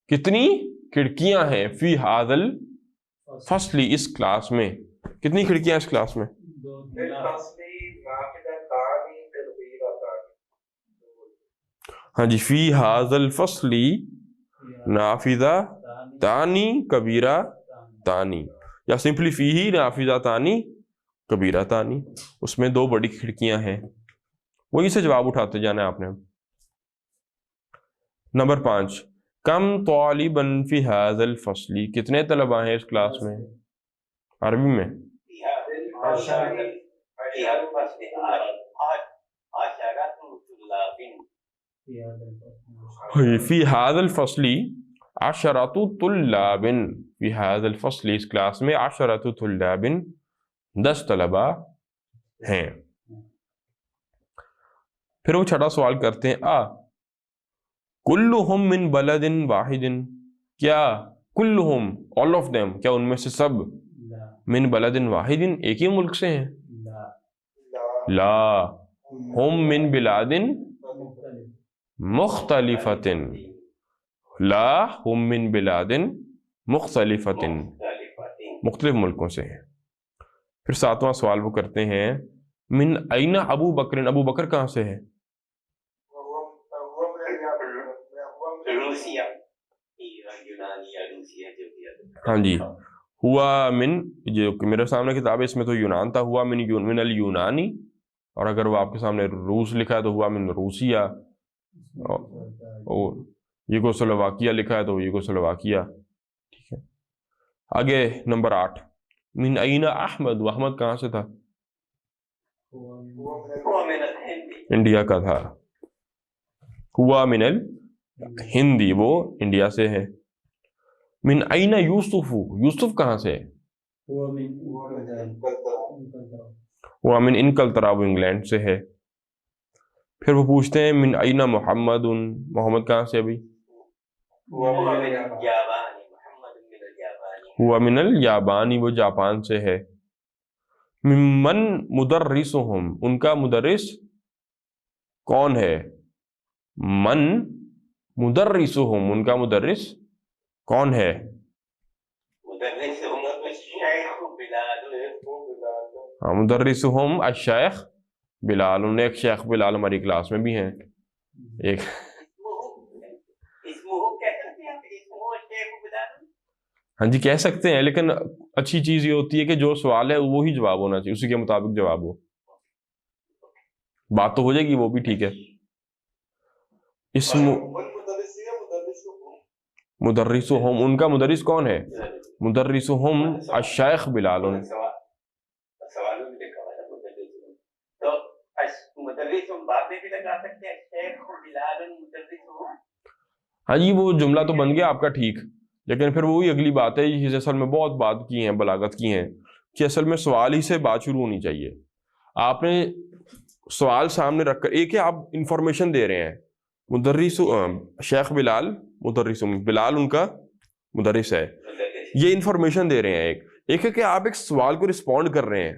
کتنی کھڑکیاں ہیں فی ھذا الفصل، اس کلاس میں. کتنی کھڑکیاں اس کلاس میں؟ ہاں جی، فی ھذا الفصل نافذہ تانی کبیرہ تانی، یا سمپلی فی ہی نافذہ تانی کبیرہ تانی. اس میں 2 بڑی کھڑکیاں ہیں. وہی سے جواب اٹھاتے جانا ہے آپ نے. نمبر 5، کم طالبا فی ھذا الفصل، کتنے طلباء ہیں اس کلاس میں؟ عربی میں فی ھذا الفصل 10 طلاب، فی ھذا الفصل، اس کلاس میں 10 طلاب، 10 طلباء ہیں. پھر وہ 6واں سوال کرتے ہیں، کلہم من بلد واحد، کیا کلہم، all of them، کیا ان میں سے سب من بلد واحد، ایک ہی ملک سے ہیں؟ لا، ہم من بلاد مختلفۃ، لا ہم من بلاد مختلفۃ، مختلف ملکوں سے ہیں. پھر 7واں سوال وہ کرتے ہیں، من این ابو بکر، ابو بکر کہاں سے ہے؟ ہاں جی، ہوا من، جو میرے سامنے کتاب ہے اس میں تو یونان تھا، ہوا من الیونانی، اور اگر وہ آپ کے سامنے روس لکھا ہے تو ہوا من روسیہ، اور یوگوسلوواکیہ لکھا ہے تو یوگوسلوواکیہ. ٹھیک ہے. آگے نمبر 8، من این احمد، وہ احمد کہاں سے تھا؟ هو من الهند. انڈیا کا تھا. ہوا من الہندی، وہ انڈیا سے ہے. من این یوسف، یوسف کہاں سے ہے؟ هو من وہ من انکلترا، وہ انگلینڈ سے ہے. پھر وہ پوچھتے ہیں من این محمد، محمد کہاں سے ابھی؟ هو من اليابان. محمد من اليابان. ہوا من الیابانی، وہ جاپان سے ہے. من مدرسہم، ان کا مدرس کون ہے؟ من مدرسہم، ان کا مدرس کون ہے؟ مدرسهم الشيخ بلال. ہاں، مدرسہم الشیخ بلال، ان ایک شیخ بلال ہماری کلاس میں بھی ہیں. ایک اسمه کہہ سکتے ہیں، اسمه الشيخ بلال. ہاں جی کہہ سکتے ہیں، لیکن اچھی چیز یہ ہوتی ہے کہ جو سوال ہے وہی جواب ہونا چاہیے، اسی کے مطابق جواب ہو. بات تو ہو جائے گی، وہ بھی ٹھیک ہے. اسم مدرسہم، ان کا مدرس کون ہے؟ مدرسہم الشیخ بلال. سوال بھی لکھا ہوا ہے مدرسہم، تو مدرسہم بعد میں بھی لگا سکتے ہیں، الشیخ بلال مدرسہم. ہاں جی وہ جملہ تو بن گیا آپ کا ٹھیک، لیکن پھر وہی اگلی بات ہے، یہ چیز اصل میں بہت بات کی ہیں، بلاغت کی ہیں، کہ اصل میں سوال ہی سے بات شروع ہونی چاہیے. آپ نے سوال سامنے رکھ کر، ایک ہے آپ انفارمیشن دے رہے ہیں، مدرس شیخ بلال مدرس، بلال ان کا مدرس ہے، یہ انفارمیشن دے رہے ہیں. ایک ہے کہ آپ ایک سوال کو رسپونڈ کر رہے ہیں،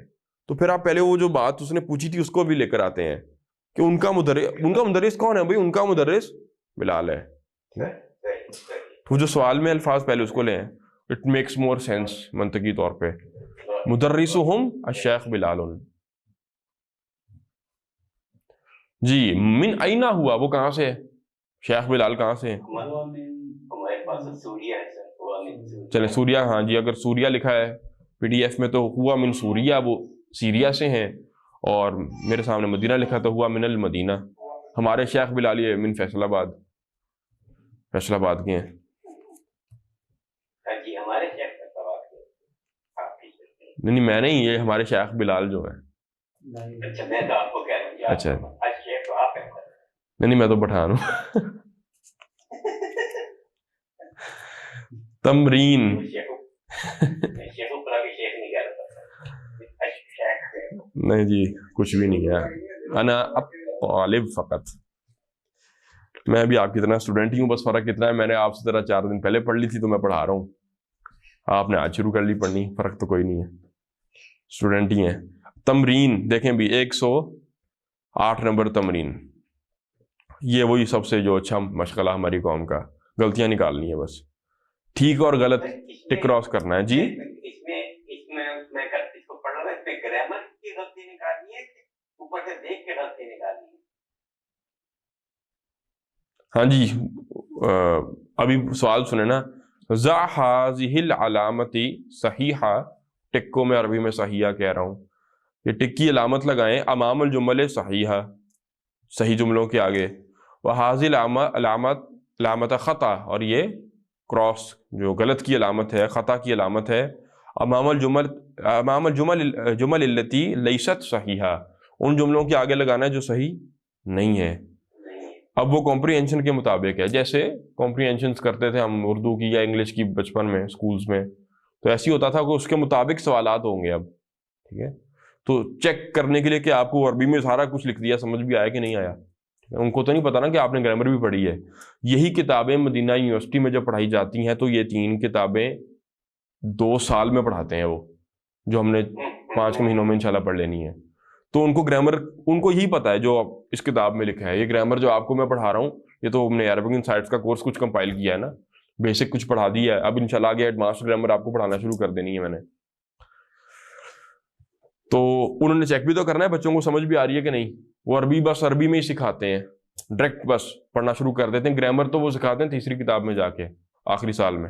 تو پھر آپ پہلے وہ جو بات اس نے پوچھی تھی اس کو بھی لے کر آتے ہیں کہ ان کا مدرس کون ہے؟ بھائی ان کا مدرس بلال ہے. وہ جو سوال میں الفاظ پہلے اس کو لیں، اٹ میکس مور سینس منطقی طور پہ. مدرسہم الشیخ بلال. جی من اینا ہوا، وہ کہاں سے ہے؟ شیخ بلال کہاں سے ہیں؟ ہمارے پاس سوریہ ہے سر. ہوا من سوریہ. چلیں سوریا، ہاں جی اگر سوریا لکھا ہے پی ڈی ایف میں تو ہوا من سوریہ، وہ سیریا سے ہیں. اور میرے سامنے مدینہ لکھا تو ہوا من المدینہ. ہمارے شیخ بلال یہ من فیصل آباد، فیصل آباد کے ہیں. ہاں جی ہمارے شیخ کا سوال ہے. آپ کی نہیں میں نہیں، یہ ہمارے شیخ بلال جو ہیں. اچھا میں تو آپ کو کہہ رہا ہوں. اچھا الشیخ تو آپ ہیں. نہیں میں تو پٹھان ہوں. تمرین نہیں جی کچھ بھی نہیں ہے، انا طالب فقط. میں بھی آپ کی طرح اسٹوڈنٹ ہی ہوں، بس فرق اتنا ہے میں نے آپ سے طرح 4 دن پہلے پڑھ لی تھی تو میں پڑھا رہا ہوں، آپ نے آج شروع کر لی پڑھنی، فرق تو کوئی نہیں ہے، اسٹوڈنٹ ہی ہیں. تمرین دیکھیں بھی 108 نمبر تمرین، یہ وہی سب سے جو اچھا مشغلہ ہماری قوم کا، غلطیاں نکالنی ہے بس، ٹھیک اور غلط ٹک کراس کرنا ہے. جی اس میں اس کو پڑھ رہا ہوں، اس میں گرامر کی غلطی نکالنی ہے کہ اوپر سے دیکھ کے غلطی نکالنی ہے؟ ہاں جی ابھی سوال سنیں نا. ذا هذه العلامتی صحیحہ، ٹک کو میں عربی میں صحیحہ کہہ رہا ہوں، یہ ٹک کی علامت لگائیں امام الجمل صحیحہ، صحیح جملوں کے آگے. وهذه علامت خطا، اور یہ کراس جو غلط کی علامت ہے، خطا کی علامت ہے. امام الجمل التی لیست صحیحہ، ان جملوں کے آگے لگانا ہے جو صحیح نہیں ہے. اب وہ کمپریہنشن کے مطابق ہے، جیسے کمپریہنشنز کرتے تھے ہم اردو کی یا انگلش کی بچپن میں اسکولز میں، تو ایسی ہوتا تھا کہ اس کے مطابق سوالات ہوں گے. اب ٹھیک ہے، تو چیک کرنے کے لیے کہ آپ کو عربی میں سارا کچھ لکھ دیا، سمجھ بھی آیا کہ نہیں آیا. ان کو تو نہیں پتا نا کہ آپ نے گرامر بھی پڑھی ہے. یہی کتابیں مدینہ یونیورسٹی میں جب پڑھائی جاتی ہیں تو یہ 3 کتابیں 2 سال میں پڑھاتے ہیں، وہ جو ہم نے 5 مہینوں میں انشاءاللہ پڑھ لینی ہے. تو ان کو گرامر، ان کو یہی پتا ہے جو اس کتاب میں لکھا ہے. یہ گرامر جو آپ کو میں پڑھا رہا ہوں، یہ تو ہم نے عربک انسائٹس کا کورس کچھ کمپائل کیا ہے نا، بیسک کچھ پڑھا دیا ہے. اب انشاءاللہ آگے ایڈوانس گرامر آپ کو پڑھانا شروع کر دینی ہے میں نے. تو انہوں نے چیک بھی تو کرنا ہے بچوں کو سمجھ بھی آ رہی ہے کہ نہیں. وہ عربی بس عربی میں ہی سکھاتے ہیں، ڈائریکٹ بس پڑھنا شروع کر دیتے ہیں. گرامر تو وہ سکھاتے ہیں تیسری کتاب میں جا کے آخری سال میں.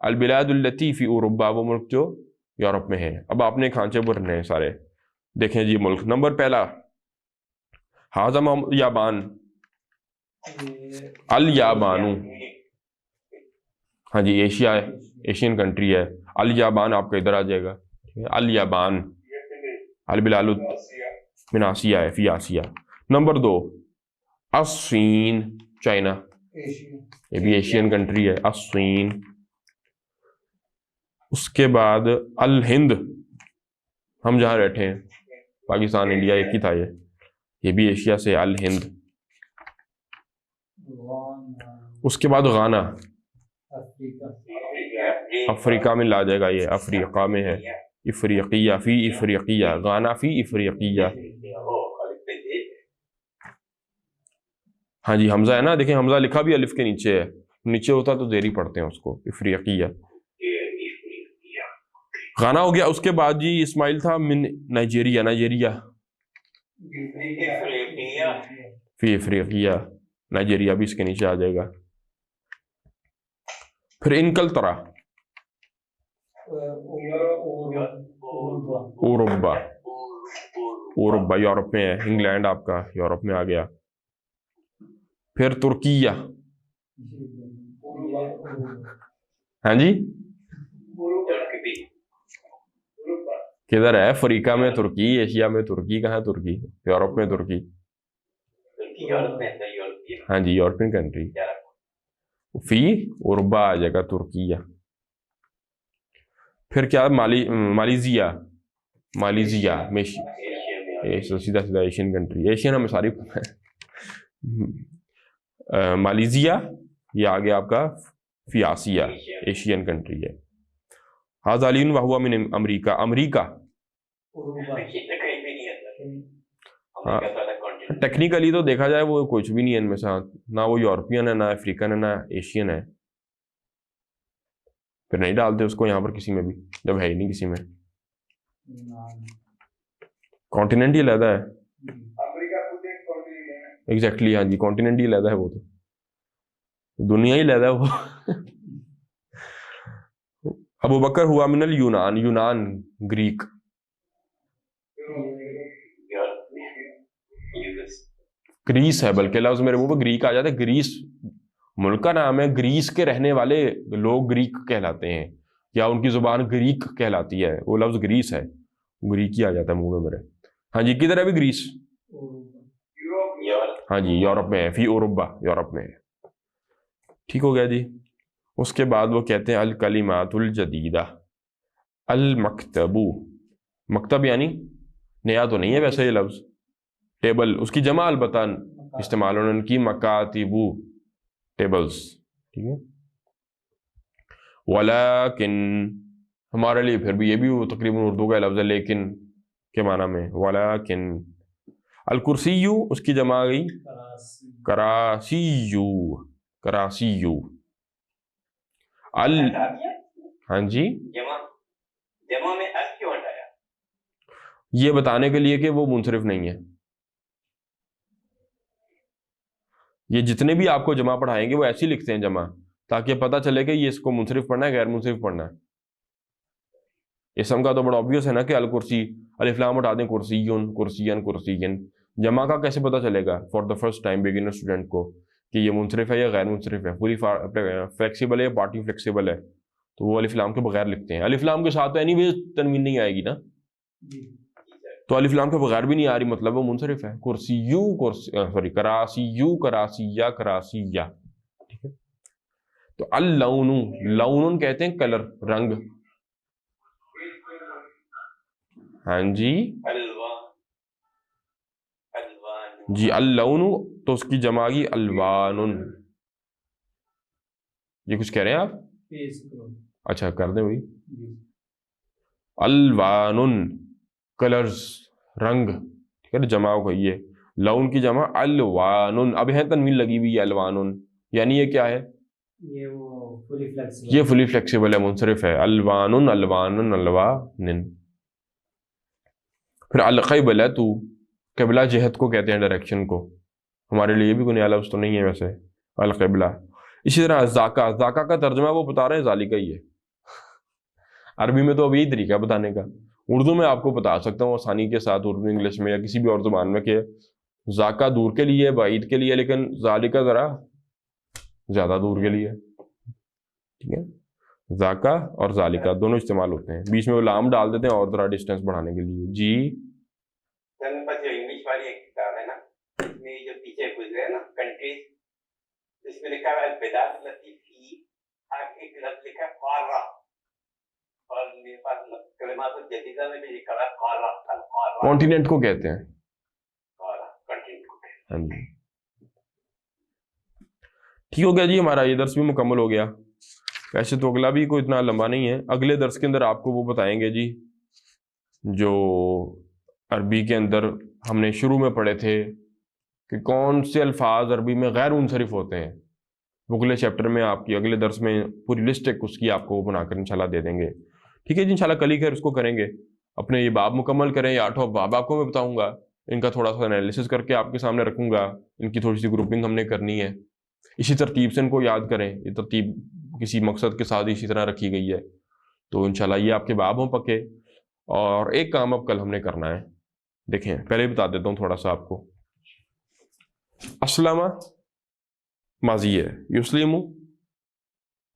البلاد التی فی اوروبا، وہ ملک جو یورپ میں ہیں. اب آپ نے کھانچے بھرنے ہیں سارے. دیکھیں جی ملک نمبر پہلا ہاضم یابان، الیابانو. ہاں جی ایشیا ہے، ایشین کنٹری ہے. الیابان آپ کا ادھر آ جائے گا. الیابان البلاد من آسیہ ہے، فی آسیہ. نمبر 2 الصین، چائنا، یہ بھی ایشین کنٹری ہے. الصین. اس کے بعد الہند، ہم جہاں بیٹھے ہیں پاکستان انڈیا ایک ہی تھا، یہ بھی ایشیا سے. الہند. اس کے بعد غانا، افریقہ میں لا جائے گا، یہ افریقہ میں ہے. افریقیہ، فی افریقیہ، غانا فی افریقیہ. ہاں جی حمزہ ہے نا، دیکھیں حمزہ لکھا بھی الف کے نیچے ہے، نیچے ہوتا تو زیری پڑھتے ہیں اس کو. افریقیہ، غانا ہو گیا. اس کے بعد جی اسماعیل تھا من نائجیریا، نائجیریا فی افریقیہ، نائجیریا بھی اس کے نیچے آ جائے گا. پھر انکلترا، اوروبا، اوروبا یورپ میں ہے. انگلینڈ آپ کا یورپ میں آ گیا. پھر ترکیہ، ہاں جی کدھر ہے؟ افریقہ میں ترکی، ایشیا میں ترکی. کہاں ترکی؟ یورپ میں ترکی. ہاں جی یورپین کنٹری. فی اوروبا آ جائے گا ترکیہ. پھر کیا مالیزیا، مالیزیا میں سیدھا سیدھا ایشین کنٹری. ایشین ہمیں ساری مالیزیا یہ آگے آپ کا فی آسیہ، ایشین کنٹری ہے. حاضالین وہوا من امریکہ، امریکہ ٹیکنیکلی تو دیکھا جائے وہ کچھ بھی نہیں ہے ان میں سے، نہ وہ یورپین ہے، نہ افریقن ہے، نہ ایشین ہے. پھر نہیں ڈالتے اس کو یہاں پر کسی میں بھی جب ہے ہی نہیں کسی میں. کانٹیننٹ ہی علیحدہ ہے. ایگزیکٹلی ہاں جی کانٹیننٹ ہی علیحدہ ہے، وہ تو دنیا ہی علیحدہ ہے وہ. ابو بکر ہوا من اليونان، یونان گریک. گریس ہے بلکہ لفظ میرے منہ پہ گریک آ جاتا ہے. گریس ملک کا نام ہے، گریس کے رہنے والے لوگ گریک کہلاتے ہیں، یا ان کی زبان گریک کہلاتی ہے. وہ لفظ گریس ہے، گریک ہی آ جاتا ہے منہ میں میرے. ہاں جی کدھر ہے ابھی گریس؟ ہاں جی یورپ میں ہے، فی اوروبا یورپ میں ہے. ٹھیک ہو گیا جی. اس کے بعد وہ کہتے ہیں الکلمات الجدیدہ. المکتب، مکتب یعنی نیا تو نہیں ہے ویسے یہ لفظ، ٹیبل. اس کی جمع البتہ استعمال انہوں نے کی مکاتبو، ٹیبلز. ٹھیک ہے. ولیکن ہمارے لیے پھر بھی یہ بھی تقریباً اردو کا لفظ ہے لیکن کے معنی میں. ولیکن الکرسیو، اس کی جمع گئی کراسیو، کراسیو. ہاں جی جمع میں ال کیوں ہٹایا؟ یہ بتانے کے لیے کہ وہ منصرف نہیں ہے. یہ جتنے بھی آپ کو جمع پڑھائیں گے وہ ایسے ہی لکھتے ہیں جمع، تاکہ پتہ چلے کہ یہ اس کو منصرف پڑھنا ہے غیر منصرف پڑھنا ہے. اسم کا تو بڑا obvious ہے نا کہ الکرسی، الف لام اٹھا دیں کرسیون، کرسین، کرسین. جمع کا کیسے پتہ چلے گا for the first time beginner student کو کہ یہ منصرف ہے یا غیر منصرف ہے؟ پوری فلیکسیبل ہے، پارٹی فلیکسیبل ہے، تو وہ الف لام کے بغیر لکھتے ہیں. الف لام کے ساتھ اینی ویز تنوین نہیں آئے گی نا، تو الف لام کے بغیر بھی نہیں آ رہی، مطلب وہ منصرف ہے. کرسیو، سوری کراسیو، کراسیہ، کراسیہ. ٹھیک ہے. تو اللون، لون کہتے ہیں کلر، رنگ. ہاں جی جی اللون، تو اس کی جمع گی الوان. یہ کچھ کہہ رہے ہیں آپ؟ اچھا کر دیں بھائی. الوان کلرز، رنگ. ٹھیک ہے. جمع ہو گئی ہے. لون کی جمع الوان. اب ہے تنوین لگی ہوئی ہے الوان، یعنی یہ کیا ہے؟ یہ فلی فلیکسیبل ہے، منصرف ہے. الوان، الوان، الوان. پھر القبلۃ، قبلہ جہت کو کہتے ہیں، ڈائریکشن کو. ہمارے لیے بھی کوئی نیا لفظ تو نہیں ہے ویسے القبلہ. اسی طرح ذاکا، ذاکا کا ترجمہ وہ بتا رہے ہیں ذالکہ ہی ہے. عربی میں تو اب یہی طریقہ ہے بتانے کا. اردو میں آپ کو بتا سکتا ہوں آسانی کے ساتھ، اردو انگلش میں یا کسی بھی اور زبان میں، کہ ذاکا دور کے لیے، بعید کے لیے، لیکن ذالکا ذرا زیادہ دور کے لیے. ٹھیک ہے، ذاکا اور ذالکا دونوں استعمال ہوتے ہیں، بیچ میں وہ لام ڈال دیتے ہیں اور ذرا ڈسٹینس بڑھانے کے لیے. جی میرے پاس جو انگلش والی ایک کتاب ہے نا، اس میں جو پیچھے گزرے ہیں نا کنٹریز، اس میں لکھا ہے البلاد التي فی، آگے ایک لفظ لکھا ہے قارہ، اور میرے پاس کلمات الجدیدہ میں بھی لکھا ہے قارہ، القارہ کانٹیننٹ کو کہتے ہیں. قارہ کنٹینٹ کو کہتے ہیں. ہاں جی، ٹھیک ہو گیا جی، ہمارا یہ درس بھی مکمل ہو گیا. ویسے تو اگلا بھی کوئی اتنا لمبا نہیں ہے، اگلے درس کے اندر آپ کو وہ بتائیں گے جی جو عربی کے اندر ہم نے شروع میں پڑھے تھے کہ کون سے الفاظ عربی میں غیر منصرف ہوتے ہیں. وہ اگلے چیپٹر میں آپ کی اگلے درس میں پوری لسٹ ایک اس کی آپ کو بنا کر انشاءاللہ دے دیں گے. ٹھیک ہے جی، انشاءاللہ کل ہی خیر اس کو کریں گے. اپنے یہ باب مکمل کریں، یہ 8 باب آپ کو میں بتاؤں گا، ان کا تھوڑا سا انالیسس کر کے آپ کے سامنے رکھوں گا، ان کی تھوڑی سی گروپنگ ہم نے کرنی ہے. اسی ترتیب سے ان کو یاد کریں، یہ ترتیب کسی مقصد کے ساتھ اسی طرح رکھی گئی ہے. تو انشاءاللہ یہ آپ کے باب ہوں پکے. اور ایک کام اب کل ہم نے کرنا ہے، دیکھیں پہلے بتا دیتا ہوں تھوڑا سا آپ کو. اسلم ماضی ہے، یسلم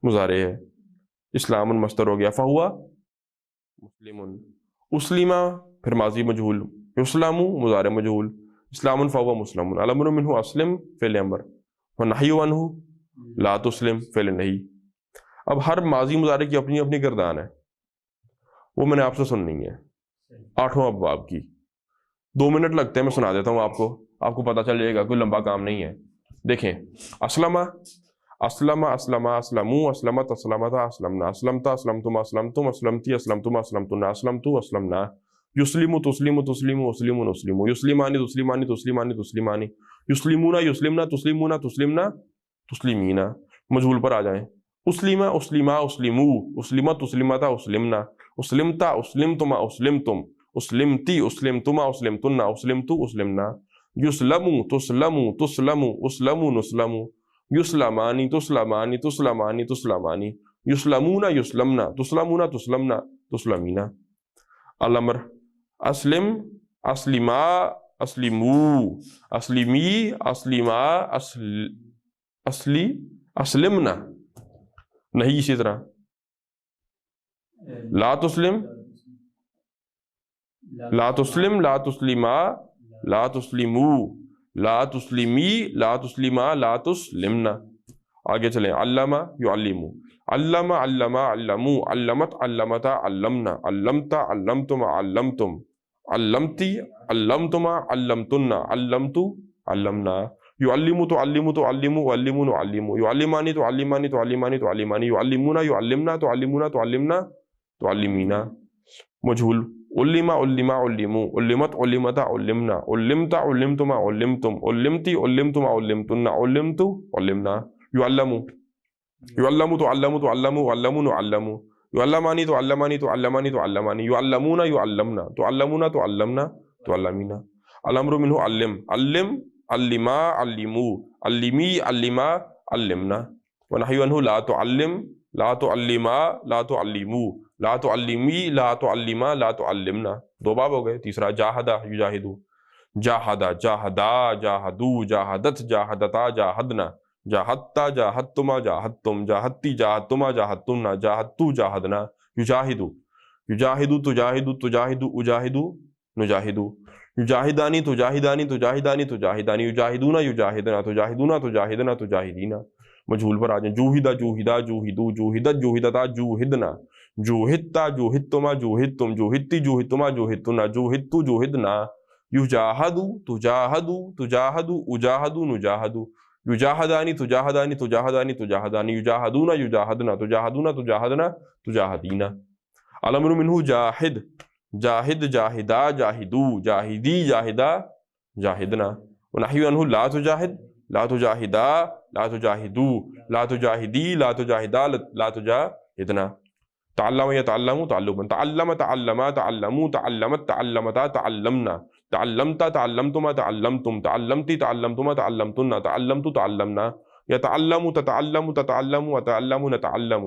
مضارع ہے، اسلام مصدر ہو گیا، فہوا مسلم، اسلم پھر ماضی مجہول، یسلم مضارع مجہول، اسلام فہوا مسلم، الامر منہ اسلم فعل امر، ونہی عنہ لا تسلم فعل نہی. اب ہر ماضی مضارع کی اپنی اپنی گردان ہے، وہ میں نے آپ سے سننی ہے 8 ابواب کی. 2 منٹ لگتے ہیں، میں سنا دیتا ہوں آپ کو پتہ چل جائے گا، کوئی لمبا کام نہیں ہے. دیکھیں، اسلم اسلم اسلم اسلموا اسلمت اسلمتا اسلمنا اسلمت اسلمتم اسلمتم اسلمتی اسلمتم اسلمتن اسلمت اسلمنا، یسلم تسلم تسلم اسلم نسلم، یسلمان تسلمان تسلمان تسلمانی، یسلمون یسلمنا تسلمون تسلمنا تسلمین. مجہول پر آ جائیں، اسلم اسلما اسلمو اسلمت اسلمتا اسلمنا، اسلمتا اسلمتما اسلمتم، اسلمتی اسلمتما اسلمتن اسلمت اسلمنا، یسلمو تسلمو تسلمو اسلمو نسلمو، یسلمانی تسلمانی تسلمانی تسلمانی، یسلمون یسلمنا تسلمون تسلمنا تسلمینا. الامر اسلم اسلما اسلمو اسلمی اسلما اسلی اسلمنا. نہیں اسی طرح لا تسلم لا تسلم لا تسلما لا تسلمو لا تسلمی لا تسلما لا تسلمنا. آگے چلیں، علامہ یعلمو، علم علم علمو علمت علمتا علمنا علمتا علمتم علمتم علمتی علمتما علمتن علمت علمنا، یعلم تعلم تعلم علم نعلم، یعلمانی تعلمانی تعلمانی تعلمانی، یعلمون یعلمنا تعلمون تعلمنا تعلمینا. مجہول، علم علم علمو علمت علمتا علمنا علمتا علمتما علمتم علمتی علمتما علمتن علمت علمنا. یعلم یعلم تعلم تعلم علم نعلم، یعلمانی تعلمانی تعلمانی تعلمانی، یعلمون یعلمنا تعلمون تعلمنا تعلمینا. الامر منہ علم علم علما علمو علمی علما علمنا، ونہی عنہ لا تعلم لا تعلما لا تعلمو لا تعلمی لا تعلما لا تعلمنا. 2 باب ہو گئے. تیسرا جاہدہ یجاہدو، جاہدہ جاہدا جاہدو جاہدت جاہدتا جاہدنا، جاہدتا جاہدتما جاہدتم جاہدتی جاہدتما جاہدتن جاہدتو جاہدنا. یجاہدو یجاہدو تجاہدو تجاہدو اجاہدو نجاہدو، یجاہدانی تجاہدانی تجاہدانی تجاہدانی، یجاہدون یجاہدنا تجاہدون تجاہدنا تجاہدینا. مجہول پر آ جائیں، جوہدہ جوہدہ جوہدو جوہدت جوہدتا جوہدنا، جوہدتا جوہدتما جوہدتم جوہدتی جوہدتما جوہدتن جوہدتو جوہدنا، یجاہدو تجاہدو تجاہدو اجاہدو نجاہدو، یجاہدانی تجاہدانی تجاہدانی تجاہدانی، یجاہدون یجاہدنا تجاہدون تجاہدنا تجاہدینا. الامر منہ جاہد، جاہد جاہدا جاہدو جاہدی جاہدا جاہدنا، ونہی عنہ لا تجاہد لا تجاہدا لا تجاہدو لا تجاہدی لا تجاہدا لا تجاہدنا. تعلم یتعلم تعلما، تعلم تعلما تعلمو تعلمت تعلمتا تعلمنا، تعلمتا تعلمتما تعلمتم تعلمتی تعلمتما تعلمتن تعلمت تعلمنا. یتعلم تتعلم تتعلم وتعلم نتعلم،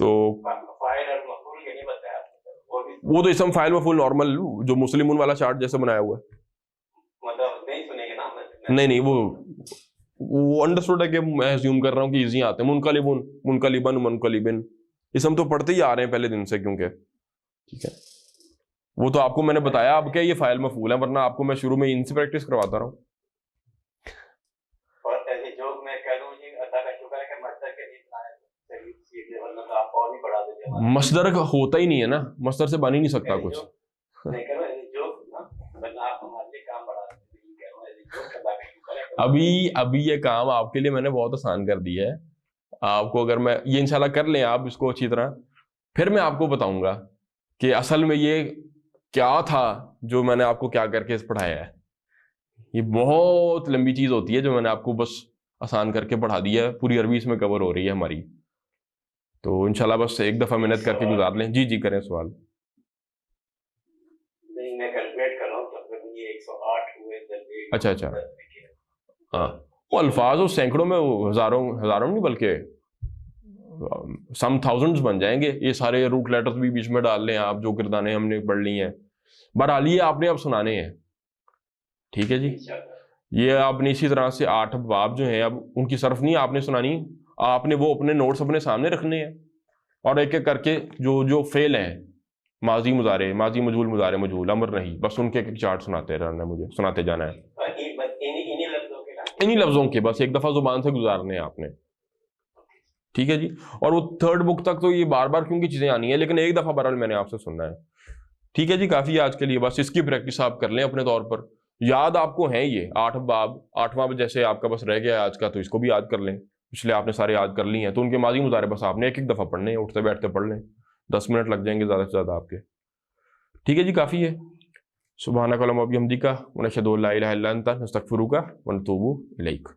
تو فاعل اور مفعول کے نہیں بتایا وہ بھی وہ تو اسم فاعل مفعول نارمل جو مسلمون والا چارٹ جیسے بنایا ہوا ہے. مطلب نہیں سنے گے نا نہیں وہ انڈرسٹوڈ ہے کہ میں ایزیوم کر رہا ہوں کہ ایزی آتے ہیں. منقلبون منقلبن منقلبن اسم تو پڑھتے ہی آ رہے ہیں پہلے دن سے کیونکہ ٹھیک ہے. وہ تو آپ کو میں نے بتایا اب کیا یہ فاعل مفعول ہے ورنہ آپ کو میں شروع میں ان سے پریکٹس کرواتا رہا ہوں. اور ایسے جو میں کہہ دوں جی اللہ کا شکر ہے کہ مصدر کے لیے صحیح چیز ہے ورنہ تو آپ اور بھی بڑھا دیتے ہیں. مصدر ہوتا ہی نہیں ہے نا, مصدر سے بن ہی نہیں سکتا کچھ. نہیں کرو جو ورنہ آپ ہمارے لیے کام بڑھا دیتے ہیں. کہہ رہا ہوں ایسے جو اللہ کا شکر ہے ابھی یہ کام آپ کے لیے میں نے بہت آسان کر دیا ہے. آپ کو اگر میں یہ انشاءاللہ کر لیں آپ اس کو اچھی طرح, پھر میں آپ کو بتاؤں گا کہ اصل میں یہ کیا تھا جو میں نے آپ کو کیا کر کے پڑھایا ہے. یہ بہت لمبی چیز ہوتی ہے جو میں نے آپ کو بس آسان کر کے پڑھا دیا ہے. پوری عربی اس میں کور ہو رہی ہے ہماری. تو انشاءاللہ بس ایک دفعہ محنت کر کے گزار لیں. جی کریں سوال. نہیں میں کیلکولیٹ کر رہا ہوں تقریباً یہ 108 ہوئے. اچھا ہاں, وہ الفاظ اس سینکڑوں میں ہزاروں نہیں بلکہ سم تھاؤزنڈز بن جائیں گے. یہ سارے روٹ لیٹرز بھی بیچ میں ڈال لیں آپ, جو کردانے ہم نے پڑھ لی ہیں. بہرحال یہ آپ نے اب سنانے ہیں, ٹھیک ہے جی. یہ آپ نے اسی طرح سے 8 ابواب جو ہیں اب ان کی صرف نہیں آپ نے سنانی, آپ نے وہ اپنے نوٹس اپنے سامنے رکھنے ہیں اور ایک ایک کر کے جو فعل ہیں ماضی مضارع ماضی مجہول مضارع مجہول امر نہیں, بس ان کے ایک چارٹ سناتے رہنا, مجھے سناتے جانا ہے انہی لفظوں کے, بس ایک دفعہ زبان سے گزارنے ہیں آپ نے, ٹھیک ہے جی. اور وہ 3rd بک تک تو یہ بار بار کیونکہ چیزیں آنی ہیں, لیکن ایک دفعہ بہرحال میں نے آپ سے سننا ہے, ٹھیک ہے جی. کافی ہے آج کے لیے, بس اس کی پریکٹس آپ کر لیں اپنے طور پر. یاد آپ کو ہیں یہ 8 باب, 8واں جیسے آپ کا بس رہ گیا ہے آج کا, تو اس کو بھی یاد کر لیں. پچھلے آپ نے سارے یاد کر لی ہیں, تو ان کے ماضی مضارع بس آپ نے ایک دفعہ پڑھنے ہیں, اٹھتے بیٹھتے پڑھ لیں, 10 منٹ لگ جائیں گے زیادہ سے زیادہ آپ کے, ٹھیک ہے جی. کافی ہے. سبحانک اللہم و بحمدک ونشہد ان لا الہ الا انت نستغفرک ونتوب الیک.